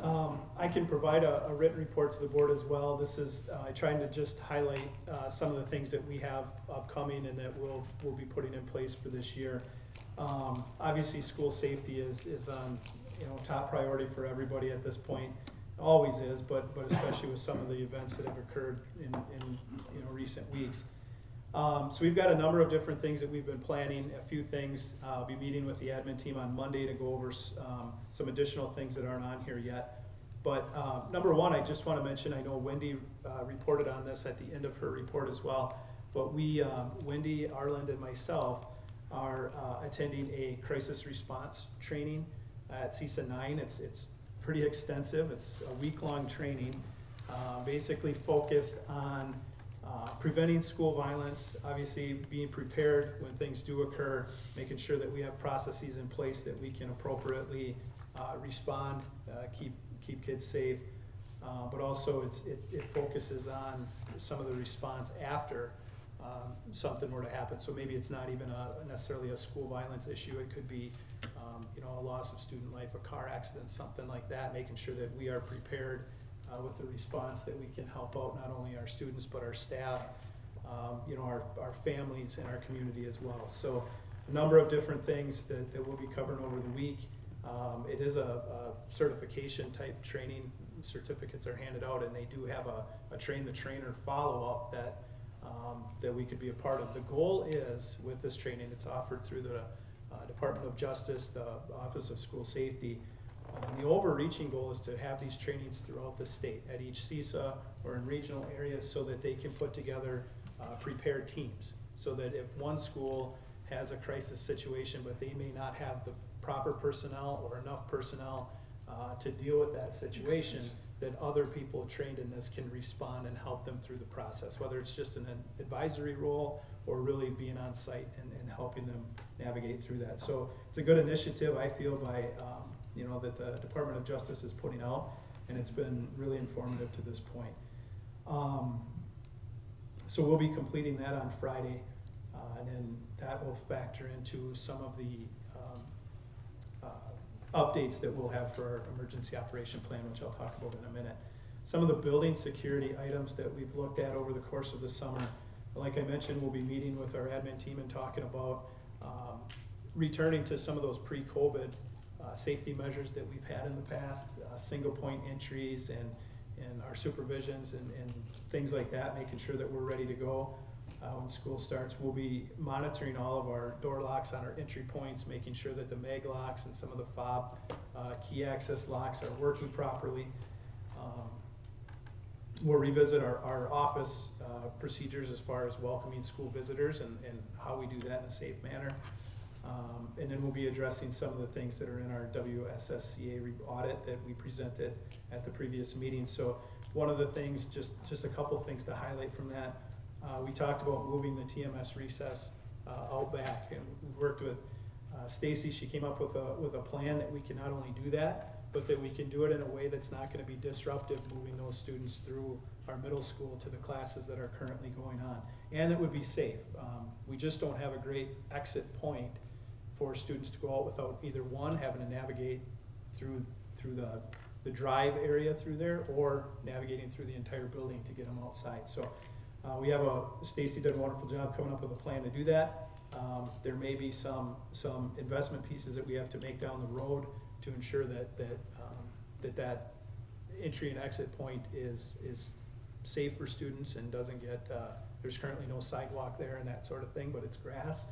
I can provide a written report to the board as well. This is trying to just highlight some of the things that we have upcoming and that we'll be putting in place for this year. Obviously, school safety is on, top priority for everybody at this point. Always is, but especially with some of the events that have occurred in recent weeks. So we've got a number of different things that we've been planning. A few things, I'll be meeting with the admin team on Monday to go over some additional things that aren't on here yet. But number one, I just want to mention, I know Wendy reported on this at the end of her report as well, but we, Wendy, Arland, and myself are attending a crisis response training at CISA 9. It's pretty extensive. It's a week-long training, basically focused on preventing school violence, obviously being prepared when things do occur, making sure that we have processes in place that we can appropriately respond, keep kids safe, but also it focuses on some of the response after something were to happen. So maybe it's not even necessarily a school violence issue. It could be a loss of student life, a car accident, something like that, making sure that we are prepared with the response, that we can help out not only our students but our staff, our families and our community as well. So a number of different things that we'll be covering over the week. It is a certification type training. Certificates are handed out, and they do have a train the trainer follow-up that we could be a part of. The goal is, with this training, it's offered through the Department of Justice, the Office of School Safety. The overreaching goal is to have these trainings throughout the state, at each CISA or in regional areas, so that they can put together prepared teams. So that if one school has a crisis situation, but they may not have the proper personnel or enough personnel to deal with that situation, that other people trained in this can respond and help them through the process, whether it's just an advisory role or really being on site and helping them navigate through that. So it's a good initiative, I feel, by that the Department of Justice is putting out, and it's been really informative to this point. So we'll be completing that on Friday, and then that will factor into some of the updates that we'll have for our emergency operation plan, which I'll talk about in a minute. Some of the building security items that we've looked at over the course of the summer, like I mentioned, we'll be meeting with our admin team and talking about returning to some of those pre-COVID safety measures that we've had in the past, single point entries and our supervisions and things like that, making sure that we're ready to go when school starts. We'll be monitoring all of our door locks on our entry points, making sure that the mag locks and some of the fob key access locks are working properly. We'll revisit our office procedures as far as welcoming school visitors and how we do that in a safe manner. And then we'll be addressing some of the things that are in our WSSCA audit that we presented at the previous meeting. So one of the things, just a couple things to highlight from that, we talked about moving the TMS recess out back, and we worked with Stacy. She came up with a plan that we can not only do that, but that we can do it in a way that's not going to be disruptive, moving those students through our middle school to the classes that are currently going on, and that would be safe. We just don't have a great exit point for students to go out without either one, having to navigate through the drive area through there, or navigating through the entire building to get them outside. So we have Stacy did a wonderful job coming up with a plan to do that. There may be some investment pieces that we have to make down the road to ensure that entry and exit point is safe for students and doesn't get, there's currently no sidewalk there and that sort of thing, but it's grass.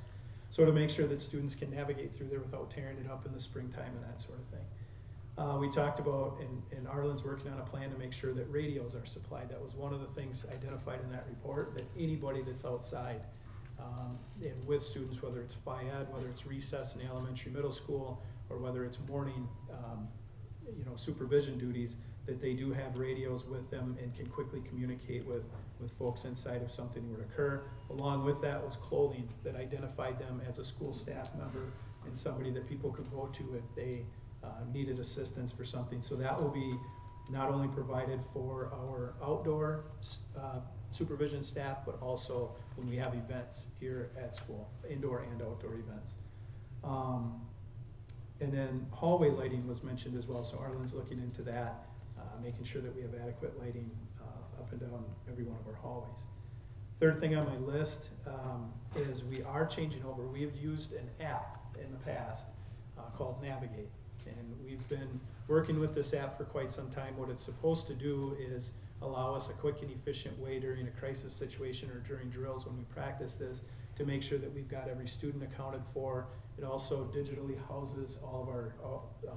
So to make sure that students can navigate through there without tearing it up in the springtime and that sort of thing. We talked about, and Arlen's working on a plan to make sure that radios are supplied. That was one of the things identified in that report, that anybody that's outside and with students, whether it's Phi-Ed, whether it's recess in the elementary middle school, or whether it's morning supervision duties, that they do have radios with them and can quickly communicate with folks inside if something were to occur. Along with that was clothing that identified them as a school staff member and somebody that people could go to if they needed assistance for something. So that will be not only provided for our outdoor supervision staff, but also when we have events here at school, indoor and outdoor events. And then hallway lighting was mentioned as well, so Arlen's looking into that, making sure that we have adequate lighting up and down every one of our hallways. Third thing on my list is we are changing over. We've used an app in the past called Navigate, and we've been working with this app for quite some time. What it's supposed to do is allow us a quick and efficient way during a crisis situation or during drills when we practice this to make sure that we've got every student accounted for. It also digitally houses all of our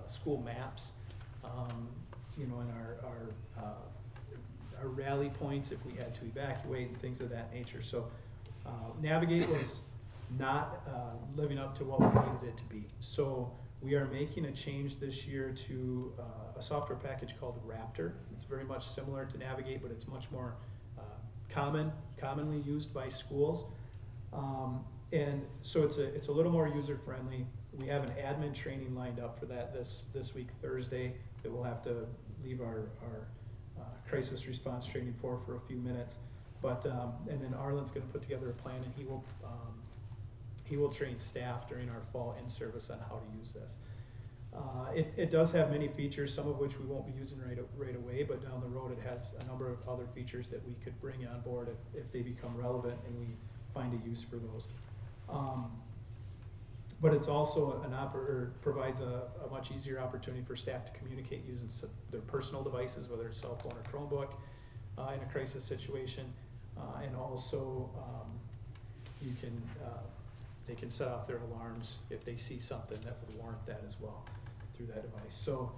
school maps, you know, and our rally points if we had to evacuate and things of that nature. So Navigate was not living up to what we needed it to be. So we are making a change this year to a software package called Raptor. It's very much similar to Navigate, but it's much more commonly used by schools. And so it's a little more user-friendly. We have an admin training lined up for that this week, Thursday, that we'll have to leave our crisis response training for a few minutes. But and then Arlen's going to put together a plan, and he will train staff during our fall in-service on how to use this. It does have many features, some of which we won't be using right away, but down the road it has a number of other features that we could bring on board if they become relevant and we find a use for those. But it's also provides a much easier opportunity for staff to communicate using their personal devices, whether it's cell phone or Chromebook, in a crisis situation, and also they can set off their alarms if they see something that would warrant that as well through that device. So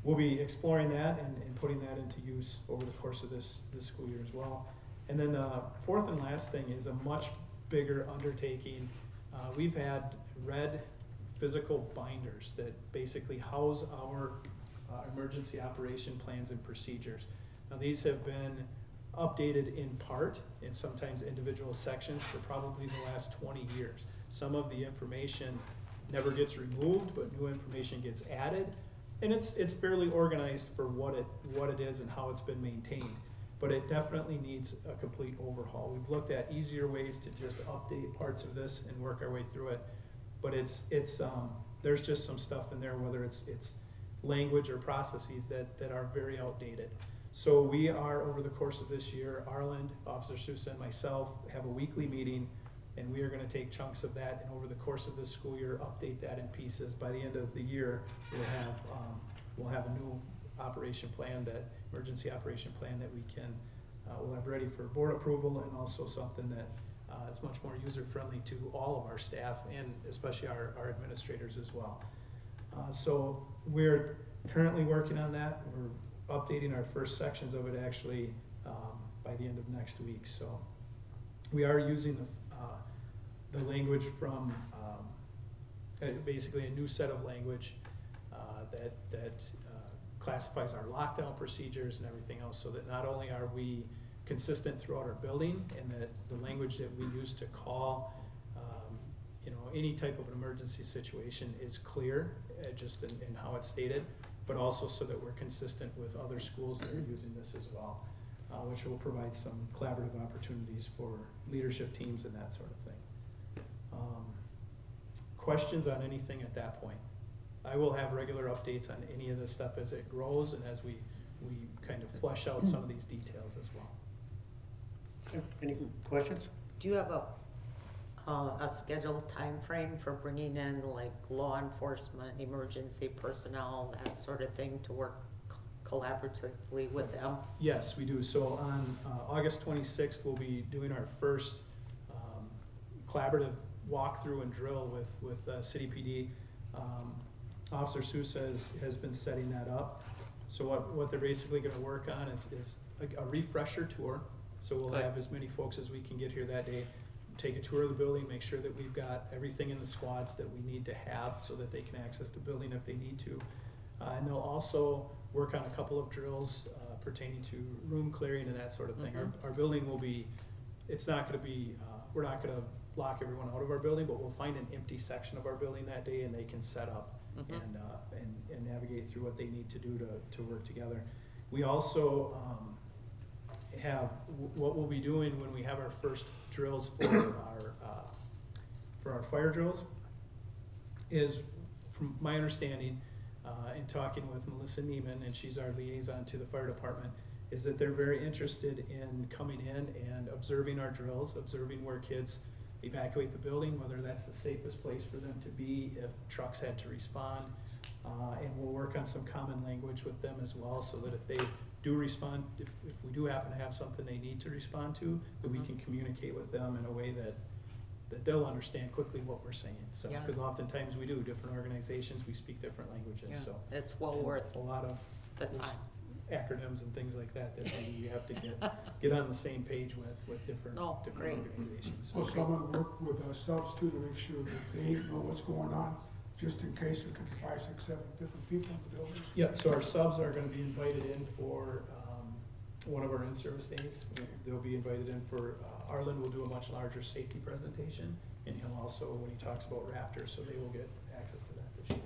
we'll be exploring that and putting that into use over the course of this school year as well. And then the fourth and last thing is a much bigger undertaking. We've had red physical binders that basically house our emergency operation plans and procedures. Now these have been updated in part, in sometimes individual sections, for probably the last 20 years. Some of the information never gets removed, but new information gets added, and it's fairly organized for what it is and how it's been maintained. But it definitely needs a complete overhaul. We've looked at easier ways to just update parts of this and work our way through it, but there's just some stuff in there, whether it's language or processes that are very outdated. So we are, over the course of this year, Arlen, Officer Sousa, and myself have a weekly meeting, and we are going to take chunks of that, and over the course of this school year, update that in pieces. By the end of the year, we'll have a new operation plan, that emergency operation plan that we'll have ready for board approval, and also something that is much more user-friendly to all of our staff and especially our administrators as well. So we're currently working on that. We're updating our first sections of it actually by the end of next week. So we are using the language from basically a new set of language that classifies our lockdown procedures and everything else, so that not only are we consistent throughout our building, and that the language that we use to call any type of an emergency situation is clear, just in how it's stated, but also so that we're consistent with other schools that are using this as well, which will provide some collaborative opportunities for leadership teams and that sort of thing. Questions on anything at that point? I will have regular updates on any of this stuff as it grows and as we kind of flesh out some of these details as well. Okay. Any questions? Do you have a scheduled time frame for bringing in like law enforcement, emergency personnel, that sort of thing, to work collaboratively with them? Yes, we do. So on August 26th, we'll be doing our first collaborative walkthrough and drill with City PD. Officer Sousa has been setting that up. So what they're basically going to work on is a refresher tour. So we'll have as many folks as we can get here that day, take a tour of the building, make sure that we've got everything in the squads that we need to have so that they can access the building if they need to. And they'll also work on a couple of drills pertaining to room clearing and that sort of thing. Our building will be, it's not gonna be, we're not gonna lock everyone out of our building, but we'll find an empty section of our building that day and they can set up and navigate through what they need to do to work together. We also have, what we'll be doing when we have our first drills for our fire drills is, from my understanding, in talking with Melissa Neiman, and she's our liaison to the fire department, is that they're very interested in coming in and observing our drills, observing where kids evacuate the building, whether that's the safest place for them to be if trucks had to respond. And we'll work on some common language with them as well, so that if they do respond, if we do happen to have something they need to respond to, that we can communicate with them in a way that they'll understand quickly what we're saying. So, Yeah. because oftentimes we do, different organizations, we speak different languages, Yeah, so. it's well and worth a lot of the those time. acronyms and things like that, that you have to get on the same page with different Oh, great. organizations. Will someone work with subs too to make sure that they know what's going on, just in case there could be 5, 6, 7 different people in the building? Yeah, so our subs are gonna be invited in for, one of our in-service days. They'll be invited in for, Arlen will do a much larger safety presentation, and he'll also, when he talks about Raptor, so they will get access to that this year.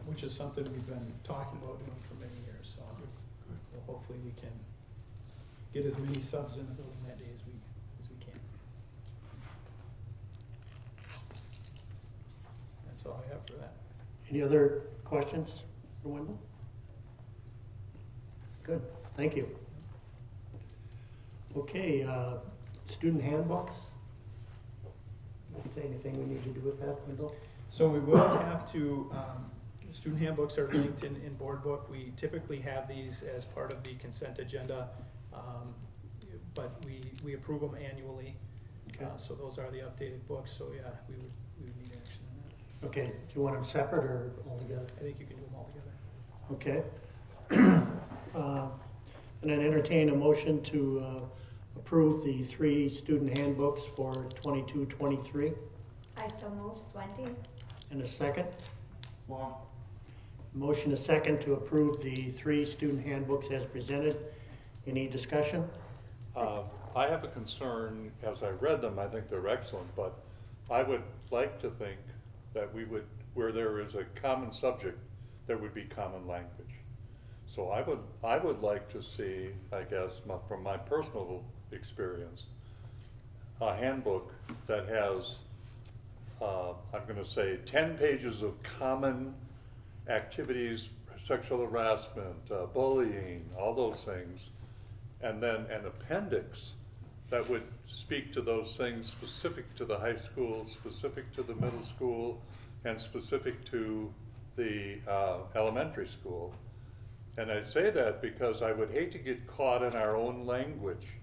Which is something we've been talking about doing for many years, so well, hopefully we can get as many subs in the building that day as we can. That's all I have for that. Any other questions for Wendell? Good, thank you. Okay, student handbooks. Is there anything we need to do with that, Wendell? So we will have to, student handbooks are linked in board book. We typically have these as part of the consent agenda, but we approve them annually. Okay. So those are the updated books, so yeah, we would need action on that. Okay, do you want them separate or all together? I think you can do them all together. Okay. And then entertain a motion to approve the 3 student handbooks for 22-23. I so move, Swente. And a second? Long. Motion a second to approve the 3 student handbooks as presented. Any discussion? I have a concern, as I read them, I think they're excellent, but I would like to think that we would, where there is a common subject, there would be common language. So I would like to see, I guess, from my personal experience, a handbook that has, I'm gonna say 10 pages of common activities, sexual harassment, bullying, all those things, and then an appendix that would speak to those things specific to the high school, specific to the middle school, and specific to the elementary school. And I say that because I would hate to get caught in our own language.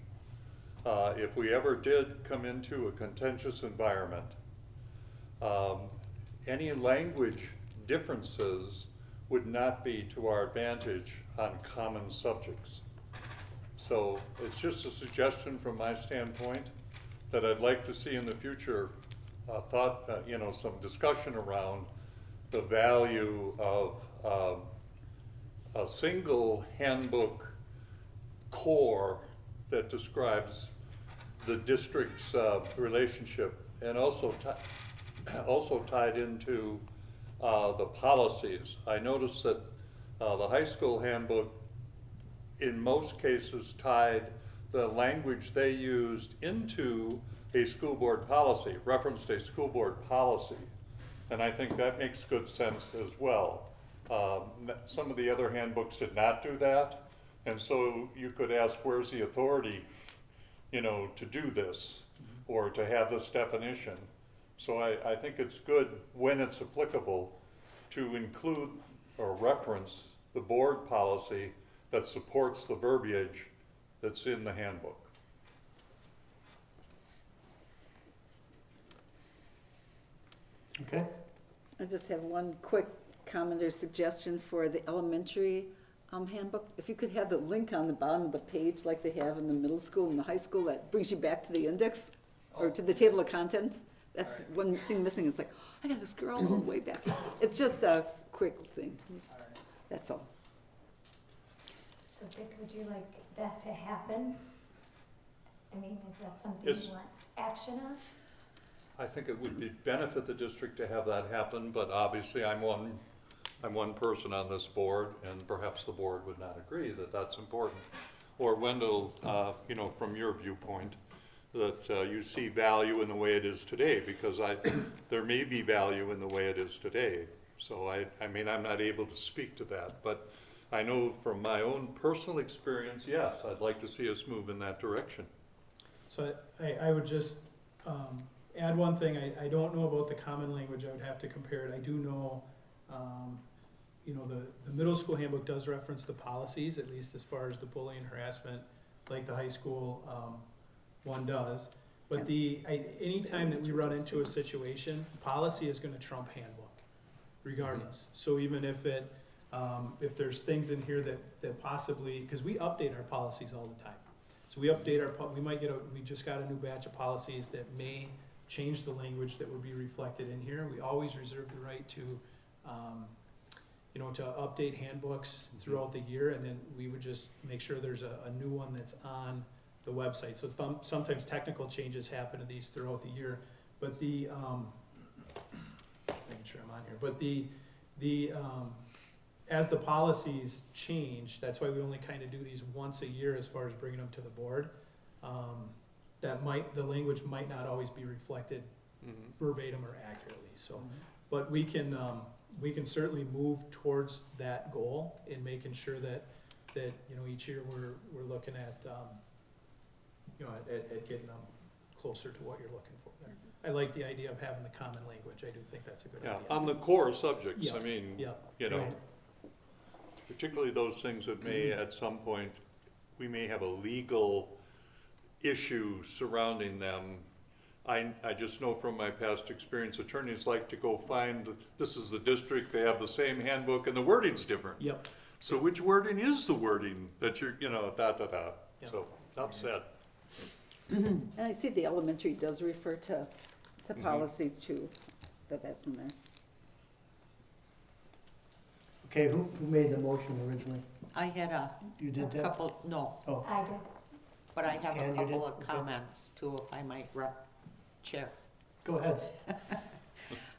If we ever did come into a contentious environment, any language differences would not be to our advantage on common subjects. So it's just a suggestion from my standpoint that I'd like to see in the future some discussion around the value of a single handbook core that describes the district's relationship, and also tied into the policies. I noticed that the high school handbook in most cases tied the language they used into a school board policy, referenced a school board policy. And I think that makes good sense as well. Some of the other handbooks did not do that. And so you could ask, where's the authority, to do this or to have this definition? So I think it's good when it's applicable to include or reference the board policy that supports the verbiage that's in the handbook. Okay. I just have one quick comment or suggestion for the elementary handbook. If you could have the link on the bottom of the page like they have in the middle school and the high school that brings you back to the index or to the table of contents. That's one thing missing. It's like, I gotta scroll all the way back. It's just a quick thing, that's all. So Dick, would you like that to happen? I mean, is that something Yes. you want action on? I think it would benefit the district to have that happen, but obviously I'm one person on this board, and perhaps the board would not agree that that's important. Or Wendell, you know, from your viewpoint, that you see value in the way it is today, because there may be value in the way it is today. So I mean, I'm not able to speak to that, but I know from my own personal experience, yes, I'd like to see us move in that direction. So I would just add one thing. I don't know about the common language. I would have to compare it. I do know, you know, the middle school handbook does reference the policies, at least as far as the bullying and harassment, like the high school one does. But anytime that we run into a situation, policy is gonna trump handbook, regardless. So even if there's things in here that possibly, because we update our policies all the time. So we update we just got a new batch of policies that may change the language that would be reflected in here. We always reserve the right to, you know, to update handbooks throughout the year, and then we would just make sure there's a new one that's on the website. So sometimes technical changes happen to these throughout the year, but making sure I'm on here, but as the policies change, that's why we only kind of do these once a year as far as bringing them to the board. The language might not always be reflected verbatim or accurately, so. But we can certainly move towards that goal in making sure that, you know, each year we're looking at, you know, at getting them closer to what you're looking for there. I like the idea of having the common language. I do think that's a good idea. Yeah, on the core subjects, Yeah. I mean, Yeah. you know, Right. particularly those things that may, at some point, we may have a legal issue surrounding them. I just know from my past experience, attorneys like to go find, this is the district, they have the same handbook, and the wording's different. Yep. So which wording is the wording that you're, you know, Yep. So, upset. And I see the elementary does refer to policies too, that's in there. Okay, who made the motion originally? I had You did that? couple, no, Oh, I did. but I have a And you couple did? of Okay. comments too, if I might, Chair. go ahead.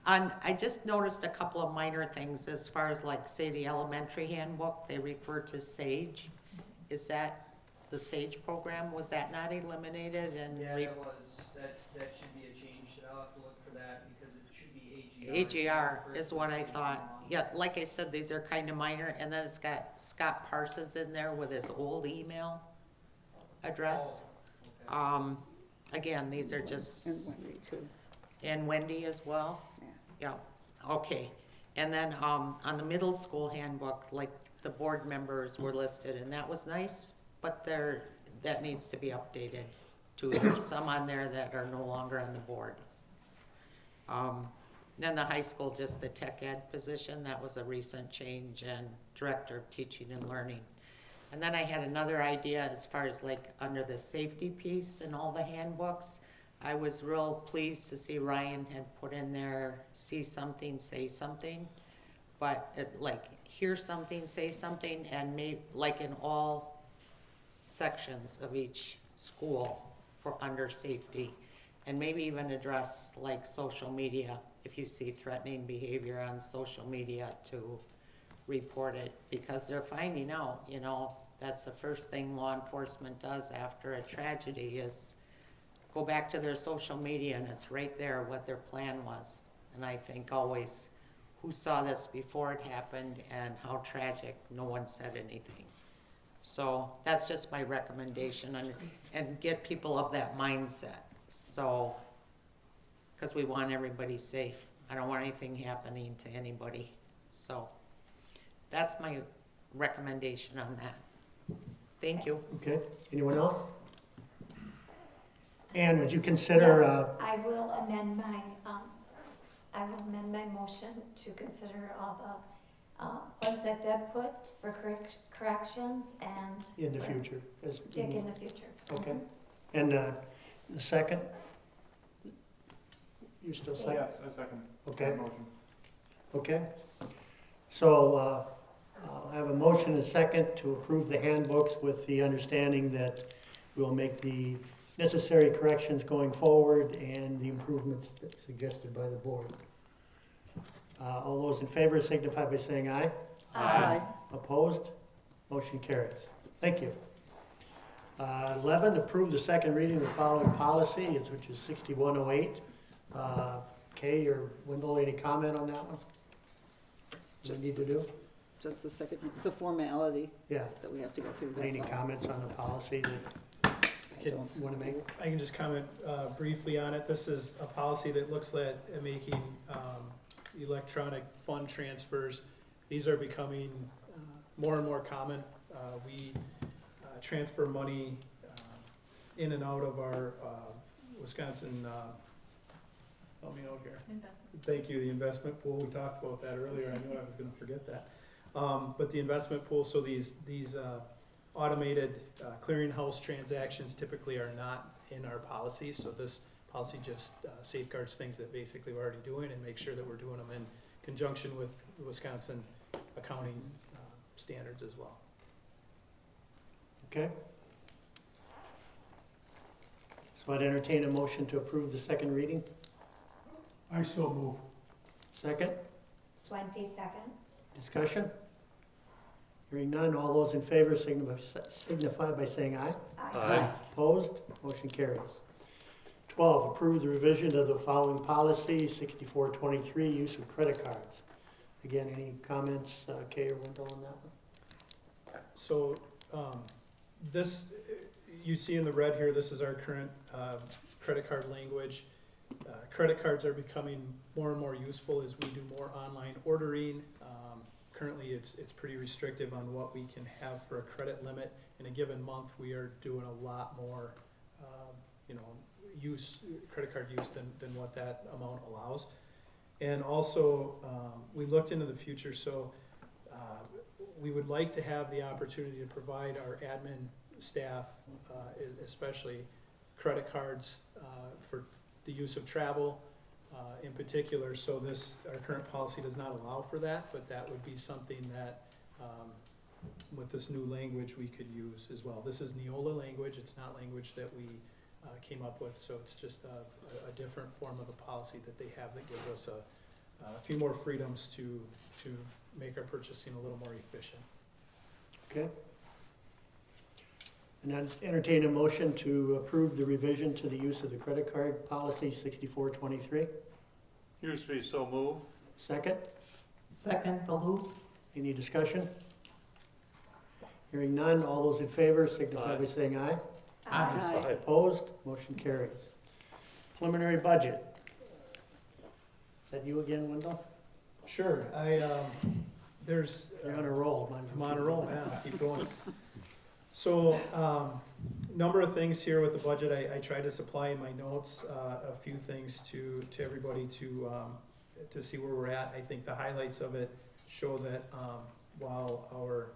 I just noticed a couple of minor things as far as like, say, the elementary handbook, they refer to SAGE. Is that the SAGE program, was that not eliminated and? Yeah, it was, that should be a change, I'll have to look for that, because it should be AGR. AGR is what I thought. Yeah, like I said, these are kind of minor, and then it's got Scott Parsons in there with his old email address. Okay. Again, these are just. And Wendy too. And Wendy as well? Yeah. Yeah, okay. And then, on the middle school handbook, like, the board members were listed, and that was nice, but that needs to be updated too. There's some on there that are no longer on the board. Then the high school, just the tech ed position, that was a recent change, and director of teaching and learning. And then I had another idea as far as like under the safety piece in all the handbooks. I was real pleased to see Ryan had put in there, see something, say something. But like, hear something, say something, and like in all sections of each school for under safety. And maybe even address like social media, if you see threatening behavior on social media, to report it, because they're finding out, you know, that's the first thing law enforcement does after a tragedy is go back to their social media, and it's right there what their plan was. And I think always, who saw this before it happened, and how tragic, no one said anything. So that's just my recommendation, and get people of that mindset. So, because we want everybody safe. I don't want anything happening to anybody. So that's my recommendation on that. Thank you. Okay, anyone else? Ann, would you consider, Yes, I will amend my motion to consider all the ones that Deb put for corrections and. in the future? Dick in the future. Okay, and the second? You still second? Yes, a second. Okay. Motion. Okay. So I have a motion and a second to approve the handbooks with the understanding that we'll make the necessary corrections going forward and the improvements suggested by the board. All those in favor signify by saying aye. Aye. Opposed? Motion carries. Thank you. 11, approve the second reading of the following policy, which is 6108. Kay or Wendell, any comment on that one? What we need to do? Just the second, it's a formality Yeah. that we have to go through, that's Any all. comments on the policy that I don't. you want to make? I can just comment briefly on it. This is a policy that looks at making electronic fund transfers. These are becoming more and more common. We transfer money in and out of our Wisconsin, help me out here. Thank you, the investment pool. We talked about that earlier. I knew I was going to forget that. But the investment pool, so these automated clearinghouse transactions typically are not in our policy. So this policy just safeguards things that basically we're already doing and make sure that we're doing them in conjunction with the Wisconsin accounting standards as well. Okay. So I'd entertain a motion to approve the second reading. I so move. Second, Swante, second. discussion? Hearing none, all those in favor signify by saying aye. Aye. Opposed? Motion carries. 12, approve the revision of the following policy, 6423, use of credit cards. Again, any comments, Kay or Wendell, on that one? So this, you see in the red here, this is our current credit card language. Credit cards are becoming more and more useful as we do more online ordering. Currently, it's pretty restrictive on what we can have for a credit limit. In a given month, we are doing a lot more, credit card use than what that amount allows. And also, we looked into the future, so we would like to have the opportunity to provide our admin staff, especially credit cards for the use of travel in particular. So our current policy does not allow for that, but that would be something that with this new language we could use as well. This is Neola language, it's not language that we came up with, so it's just a different form of the policy that they have that gives us a few more freedoms to make our purchasing a little more efficient. Okay. And I'd entertain a motion to approve the revision to the use of the credit card policy, 6423. Used to be so move. Second, Second, Baloo? any discussion? Hearing none, all those in favor signify by Aye. saying aye. Aye. Opposed? Motion carries. Preliminary budget. Is that you again, Wendell? Sure, there's. You're on a roll. I'm on a roll, yeah, keep going. So, number of things here with the budget, I tried to supply in my notes, a few things to everybody to see where we're at. I think the highlights of it show that, while our,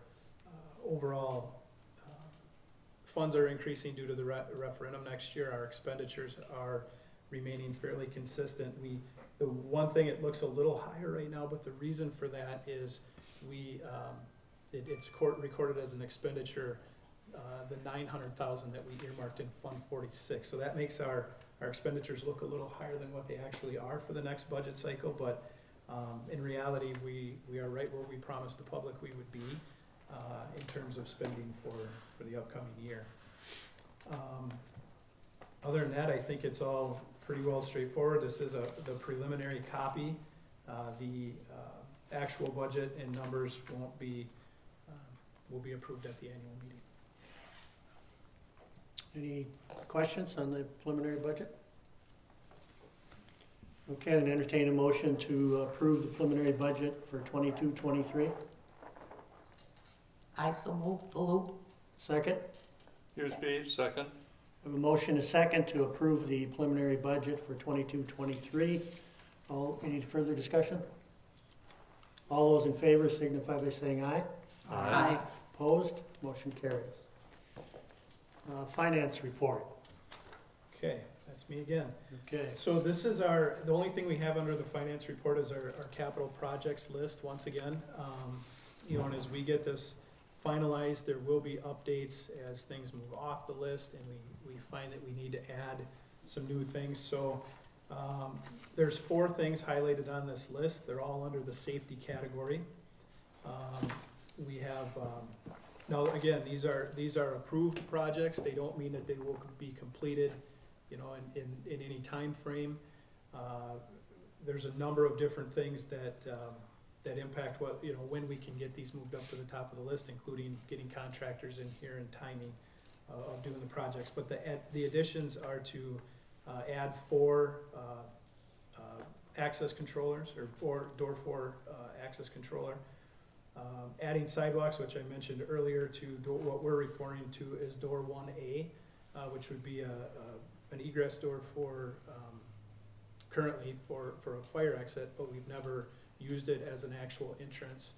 overall, funds are increasing due to the referendum next year, our expenditures are remaining fairly consistent. The one thing, it looks a little higher right now, but the reason for that is it's recorded as an expenditure, the 900,000 that we earmarked in Fund 46. So that makes our expenditures look a little higher than what they actually are for the next budget cycle, but in reality, we are right where we promised the public we would be in terms of spending for the upcoming year. Other than that, I think it's all pretty well straightforward. This is the preliminary copy. The actual budget and numbers will be approved at the annual meeting. Any questions on the preliminary budget? Okay, then entertain a motion to approve the preliminary budget for 22-23. I so move, Baloo? Second, Used to be second. I have a motion, a second, to approve the preliminary budget for 22-23. Any further discussion? All those in favor signify by saying aye. Aye. Opposed? Motion carries. Finance report. Okay, That's me again. Okay. So this is the only thing we have under the finance report is our capital projects list, once again. And as we get this finalized, there will be updates as things move off the list and we find that we need to add some new things. So, there's 4 things highlighted on this list. They're all under the safety category. We have, now again, these are approved projects. They don't mean that they will be completed, in any time frame. There's a number of different things that impact when we can get these moved up to the top of the list, including getting contractors in here and timing of doing the projects. But the additions are to add 4 access controllers, or door 4 access controller. Adding sidewalks, which I mentioned earlier, to what we're referring to as door 1A, which would be an egress door currently for a fire exit, but we've never used it as an actual entrance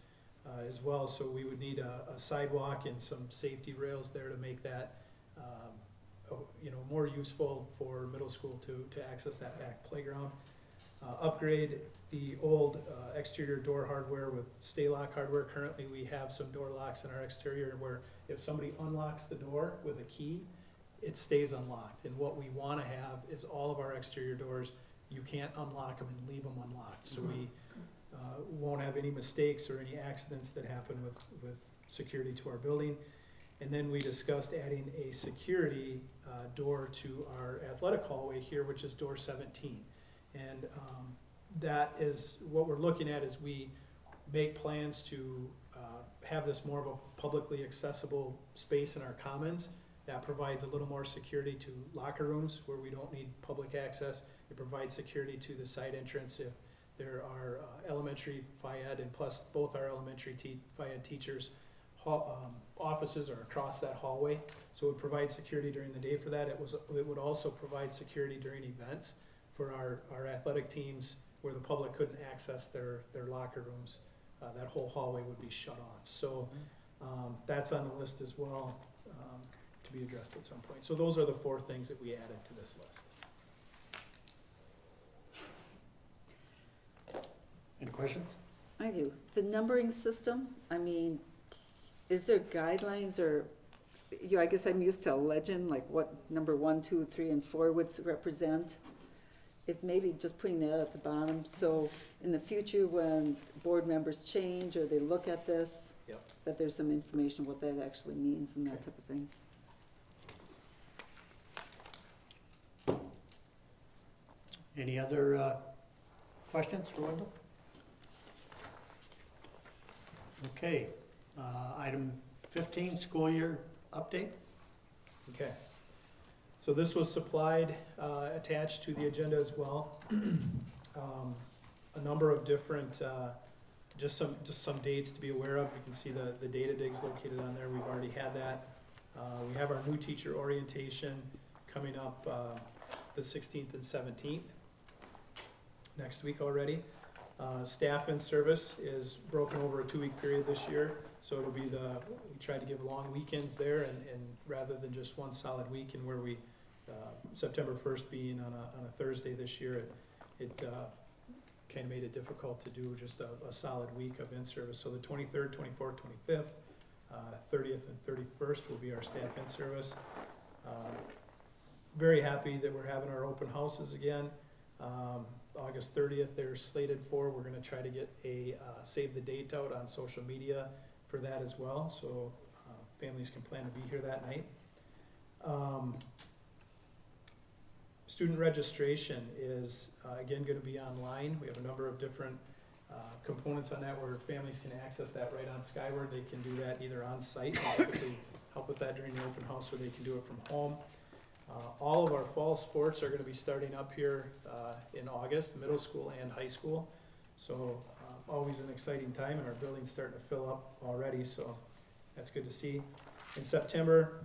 as well. So we would need a sidewalk and some safety rails there to make that more useful for middle school to access that back playground. Upgrade the old exterior door hardware with Stay-Lock hardware. Currently we have some door locks in our exterior where if somebody unlocks the door with a key, it stays unlocked. And what we want to have is all of our exterior doors, you can't unlock them and leave them unlocked. So we won't have any mistakes or any accidents that happen with security to our building. And then we discussed adding a security door to our athletic hallway here, which is door 17. And that is what we're looking at as we make plans to have this more of a publicly accessible space in our commons. That provides a little more security to locker rooms where we don't need public access. It provides security to the side entrance if there are elementary phy-ed, and plus both our elementary phy-ed teachers' offices are across that hallway. So it would provide security during the day for that. It would also provide security during events for our athletic teams where the public couldn't access their locker rooms. That whole hallway would be shut off. So that's on the list as well, to be addressed at some point. So those are the 4 things that we added to this list. Any questions? I do. The numbering system, is there guidelines or, I guess I'm used to a legend, like what number 1, 2, 3, and 4 would represent? If maybe just putting that at the bottom, so in the future when board members change or they look at this, Yep. that there's some information what that actually means and that type of thing. Any other questions for Wendell? Okay, item 15, school year update. Okay. So this was supplied, attached to the agenda as well. A number of different, just some dates to be aware of. You can see the data digs located on there. We've already had that. We have our new teacher orientation coming up the 16th and 17th, next week already. Staff in service is broken over a 2-week period this year. So it'll be we try to give long weekends there and rather than just one solid week, and where we, September 1st being on a Thursday this year, it kind of made it difficult to do just a solid week of in-service. So the 23rd, 24th, 25th, 30th and 31st will be our staff in-service. Very happy that we're having our open houses again. August 30th they're slated for. We're going to try to get a save the date out on social media for that as well, so families can plan to be here that night. Student registration is again going to be online. We have a number of different components on that where families can access that right on Skyward. They can do that either on site, and typically help with that during the open house, or they can do it from home. All of our fall sports are going to be starting up here in August, middle school and high school. So always an exciting time, and our building's starting to fill up already, so that's good to see. In September,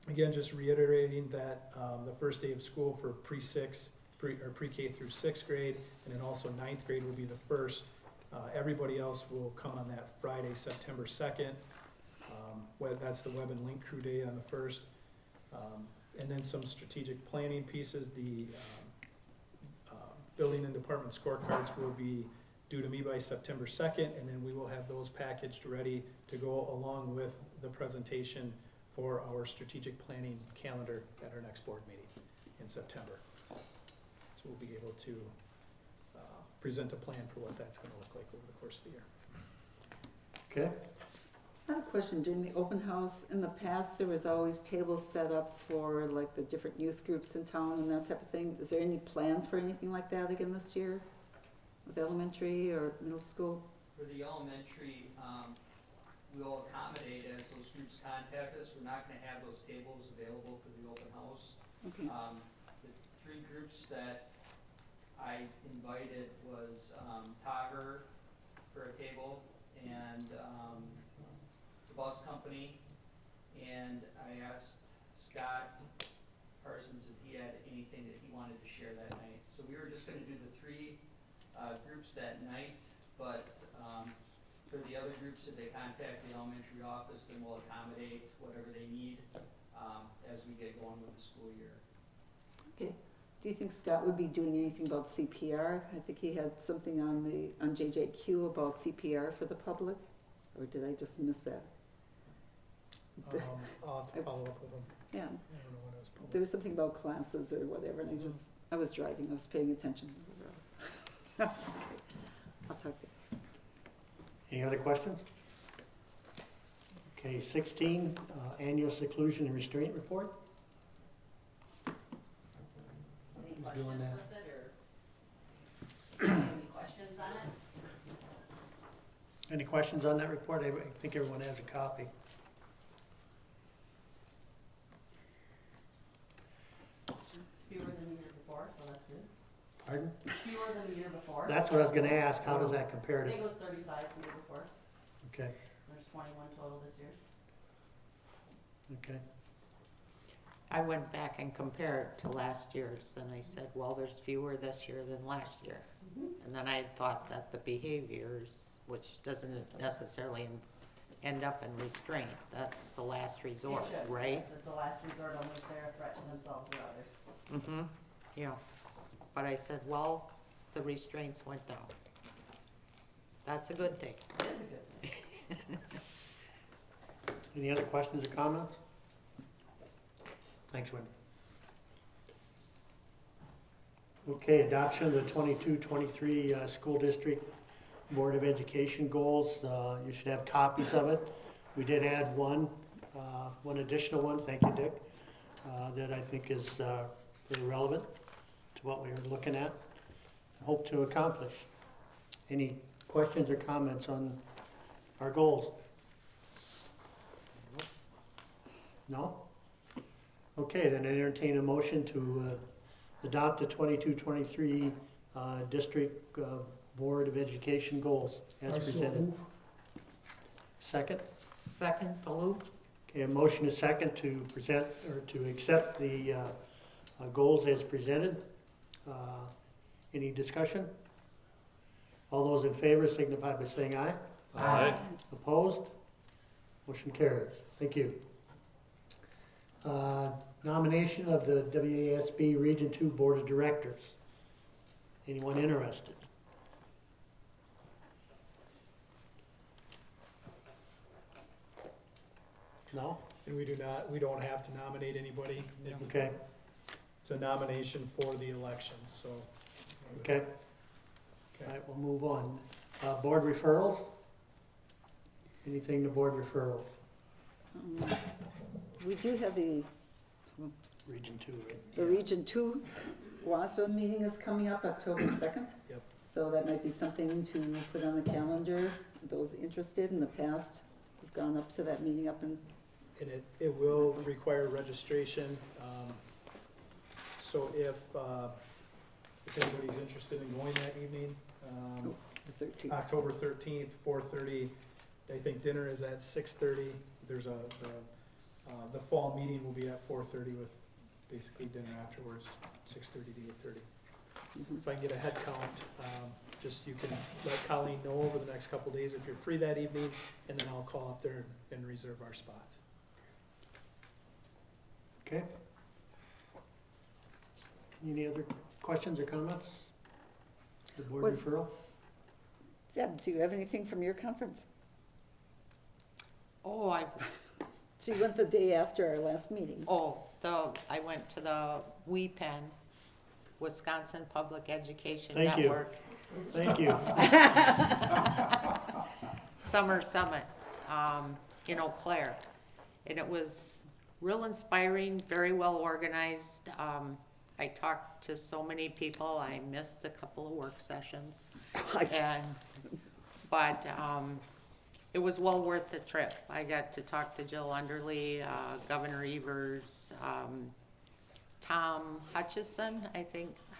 again, just reiterating that the first day of school for pre-K through 6th grade, and then also 9th grade will be the first. Everybody else will come on that Friday, September 2nd. That's the Web and Link Crew Day on the 1st. And then some strategic planning pieces, the building and department scorecards will be due to me by September 2nd, and then we will have those packaged ready to go along with the presentation for our strategic planning calendar at our next board meeting in September. So we'll be able to present a plan for what that's gonna look like over the course of the year. Okay, I have a question. During the open house, in the past, there was always tables set up for like the different youth groups in town and that type of thing. Is there any plans for anything like that again this year? With elementary or middle school? For the elementary, we'll accommodate as those groups contact us. We're not gonna have those tables available for the open house. Okay. The three groups that I invited was Togger for a table, and the bus company, and I asked Scott Parsons if he had anything that he wanted to share that night. So we were just gonna do the three groups that night, but for the other groups, if they contact the elementary office, then we'll accommodate whatever they need as we get going with the school year. Okay. Do you think Scott would be doing anything about CPR? I think he had something on JJQ about CPR for the public, or did I just miss that? I'll have to follow up with him. Yeah, I don't know what I was pulling. there was something about classes or whatever, and I was driving, I was paying attention. Okay. I'll talk to you. any other questions? Okay, 16, annual seclusion and restraint report. Any Who's questions doing that? with it, or any questions on it? Any questions on that report? I think everyone has a copy. It's fewer than the year before, so that's good. Pardon? Fewer than the year before. That's what I was gonna ask, how does that compare I to? think it was 35 the year before. Okay, There's 21 total this year. okay. I went back and compared to last year's, and I said, well, there's fewer this year than last year. And then I thought that the behaviors, which doesn't necessarily end up in restraint, that's the last resort, It should, right? yes, it's a last resort only if they're a threat to themselves or others. Mm-hmm, yeah. But I said, well, the restraints went down. That's a good thing. It is a good thing. Any other questions or comments? Thanks, Wendy. Okay, adoption of the 22-23 school district Board of Education goals. You should have copies of it. We did add one additional one, thank you, Dick, that I think is very relevant to what we were looking at, hope to accomplish. Any questions or comments on our goals? No? Okay, then I entertain a motion to adopt the 22-23 district Board of Education goals as I so presented. move. Second? Second, Baloo? Okay, a motion is second to present, or to accept the goals as presented. Any discussion? All those in favor signify by saying aye. Aye. Opposed? Motion carries. Thank you. Nomination of the WASB Region 2 Board of Directors. Anyone interested? No? And we don't have to nominate anybody. Okay, It's a nomination for the election, so. okay. All right, we'll move on. Board referrals? Anything to board referrals? We do have the Region 2, right? The Region 2 WASBA meeting is coming up October 2nd. Yep. So that might be something to put on the calendar. Those interested, in the past, we've gone up to that meeting up in, And it will require registration. So if anybody's interested in going that evening, the 13th. October 13th, 4:30, I think dinner is at 6:30. There's the fall meeting will be at 4:30 with basically dinner afterwards, 6:30 to 8:30. If I can get a head count, just you can let Colleen know over the next couple days if you're free that evening, and then I'll call up there and reserve our spots. Okay. Any other questions or comments? The board Was- referral? Deb, do you have anything from your conference? Oh, She went the day after our last meeting. I went to the WEPEN, Wisconsin Public Education Thank you. Network Thank you. Summer Summit, in Eau Claire. And it was real inspiring, very well organized. I talked to so many people. I missed a couple of work sessions. But it was well worth the trip. I got to talk to Jill Underly, Governor Evers, Tom Hutchison,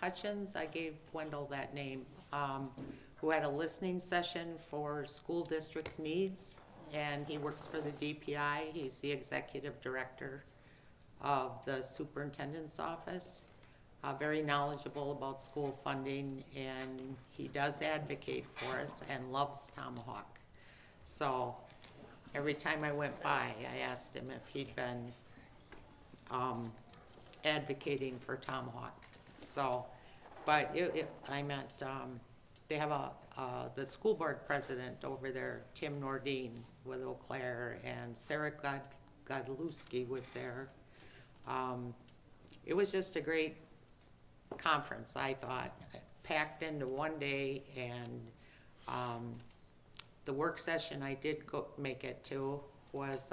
Hutchins, I gave Wendell that name, who had a listening session for school district needs, and he works for the DPI. He's the executive director of the superintendent's office. Very knowledgeable about school funding, and he does advocate for us and loves Tomahawk. So every time I went by, I asked him if he'd been advocating for Tomahawk. So, but I met, they have the school board president over there, Tim Nordine with Eau Claire, and Sarah Godlewski was there. It was just a great conference, I thought, packed into one day, and the work session I did make it to was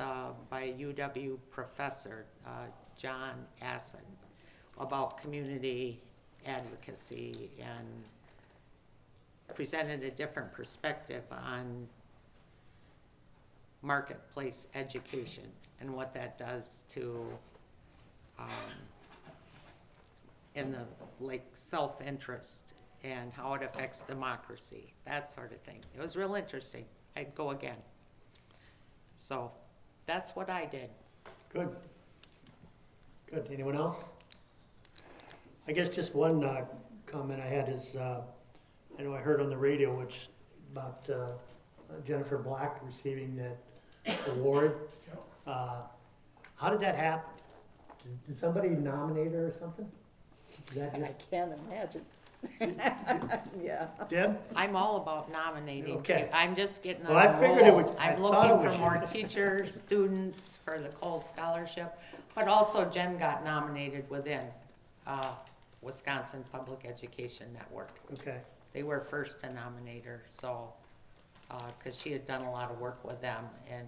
by a UW professor, John Assen, about community advocacy, and presented a different perspective on marketplace education and what that does to in the self-interest and how it affects democracy, that sort of thing. It was real interesting. I'd go again. So that's what I did. Good. Good. Anyone else? I guess just one comment I had is, I know I heard on the radio about Jennifer Black receiving that award. How did that happen? Did somebody nominate her or something? Is that I just, can't imagine. Yeah. Deb? I'm all about nominating. Okay. I'm just getting on Well, I a figured it roll. was- I I'm thought it looking was for you. more teachers, students for the Cold Scholarship, but also Jen got nominated within Wisconsin Public Education Network. Okay. They were first to nominate her, so, because she had done a lot of work with them and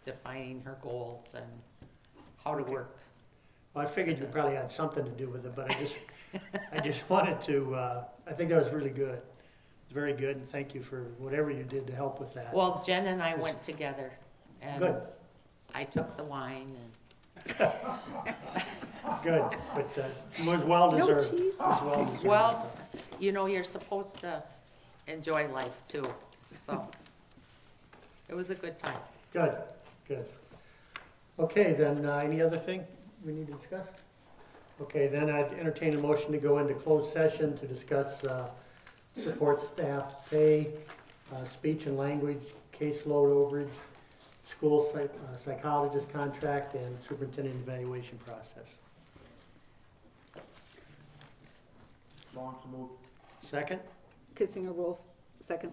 defining her goals and how to work. Well, I figured you probably had something to do with it, but I just wanted to, I think that was really good. It's very good, and thank you for whatever you did to help with that. Well, Jen and I went together, and Good. I took the wine and Good, but it was well No deserved. cheese? It was well deserved. well, you know, you're supposed to enjoy life too, so it was a good time. Good, good. Okay, then, any other thing we need to discuss? Okay, then I'd entertain a motion to go into closed session to discuss support staff pay, speech and language, caseload overage, school psychologist contract, and superintendent evaluation process. Second? Kissinger Wolf, second.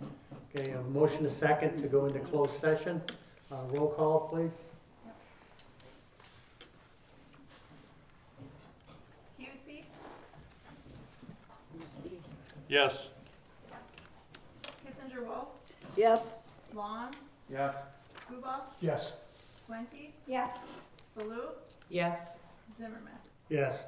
Okay, a motion is second to go into closed session. Roll call, please. Hughesby, Yes. Kissinger Wolf, Yes. Long, Yeah. Skuba, Yes. Swente, Yes. Baloo, Yes? Zimmerman. Yes.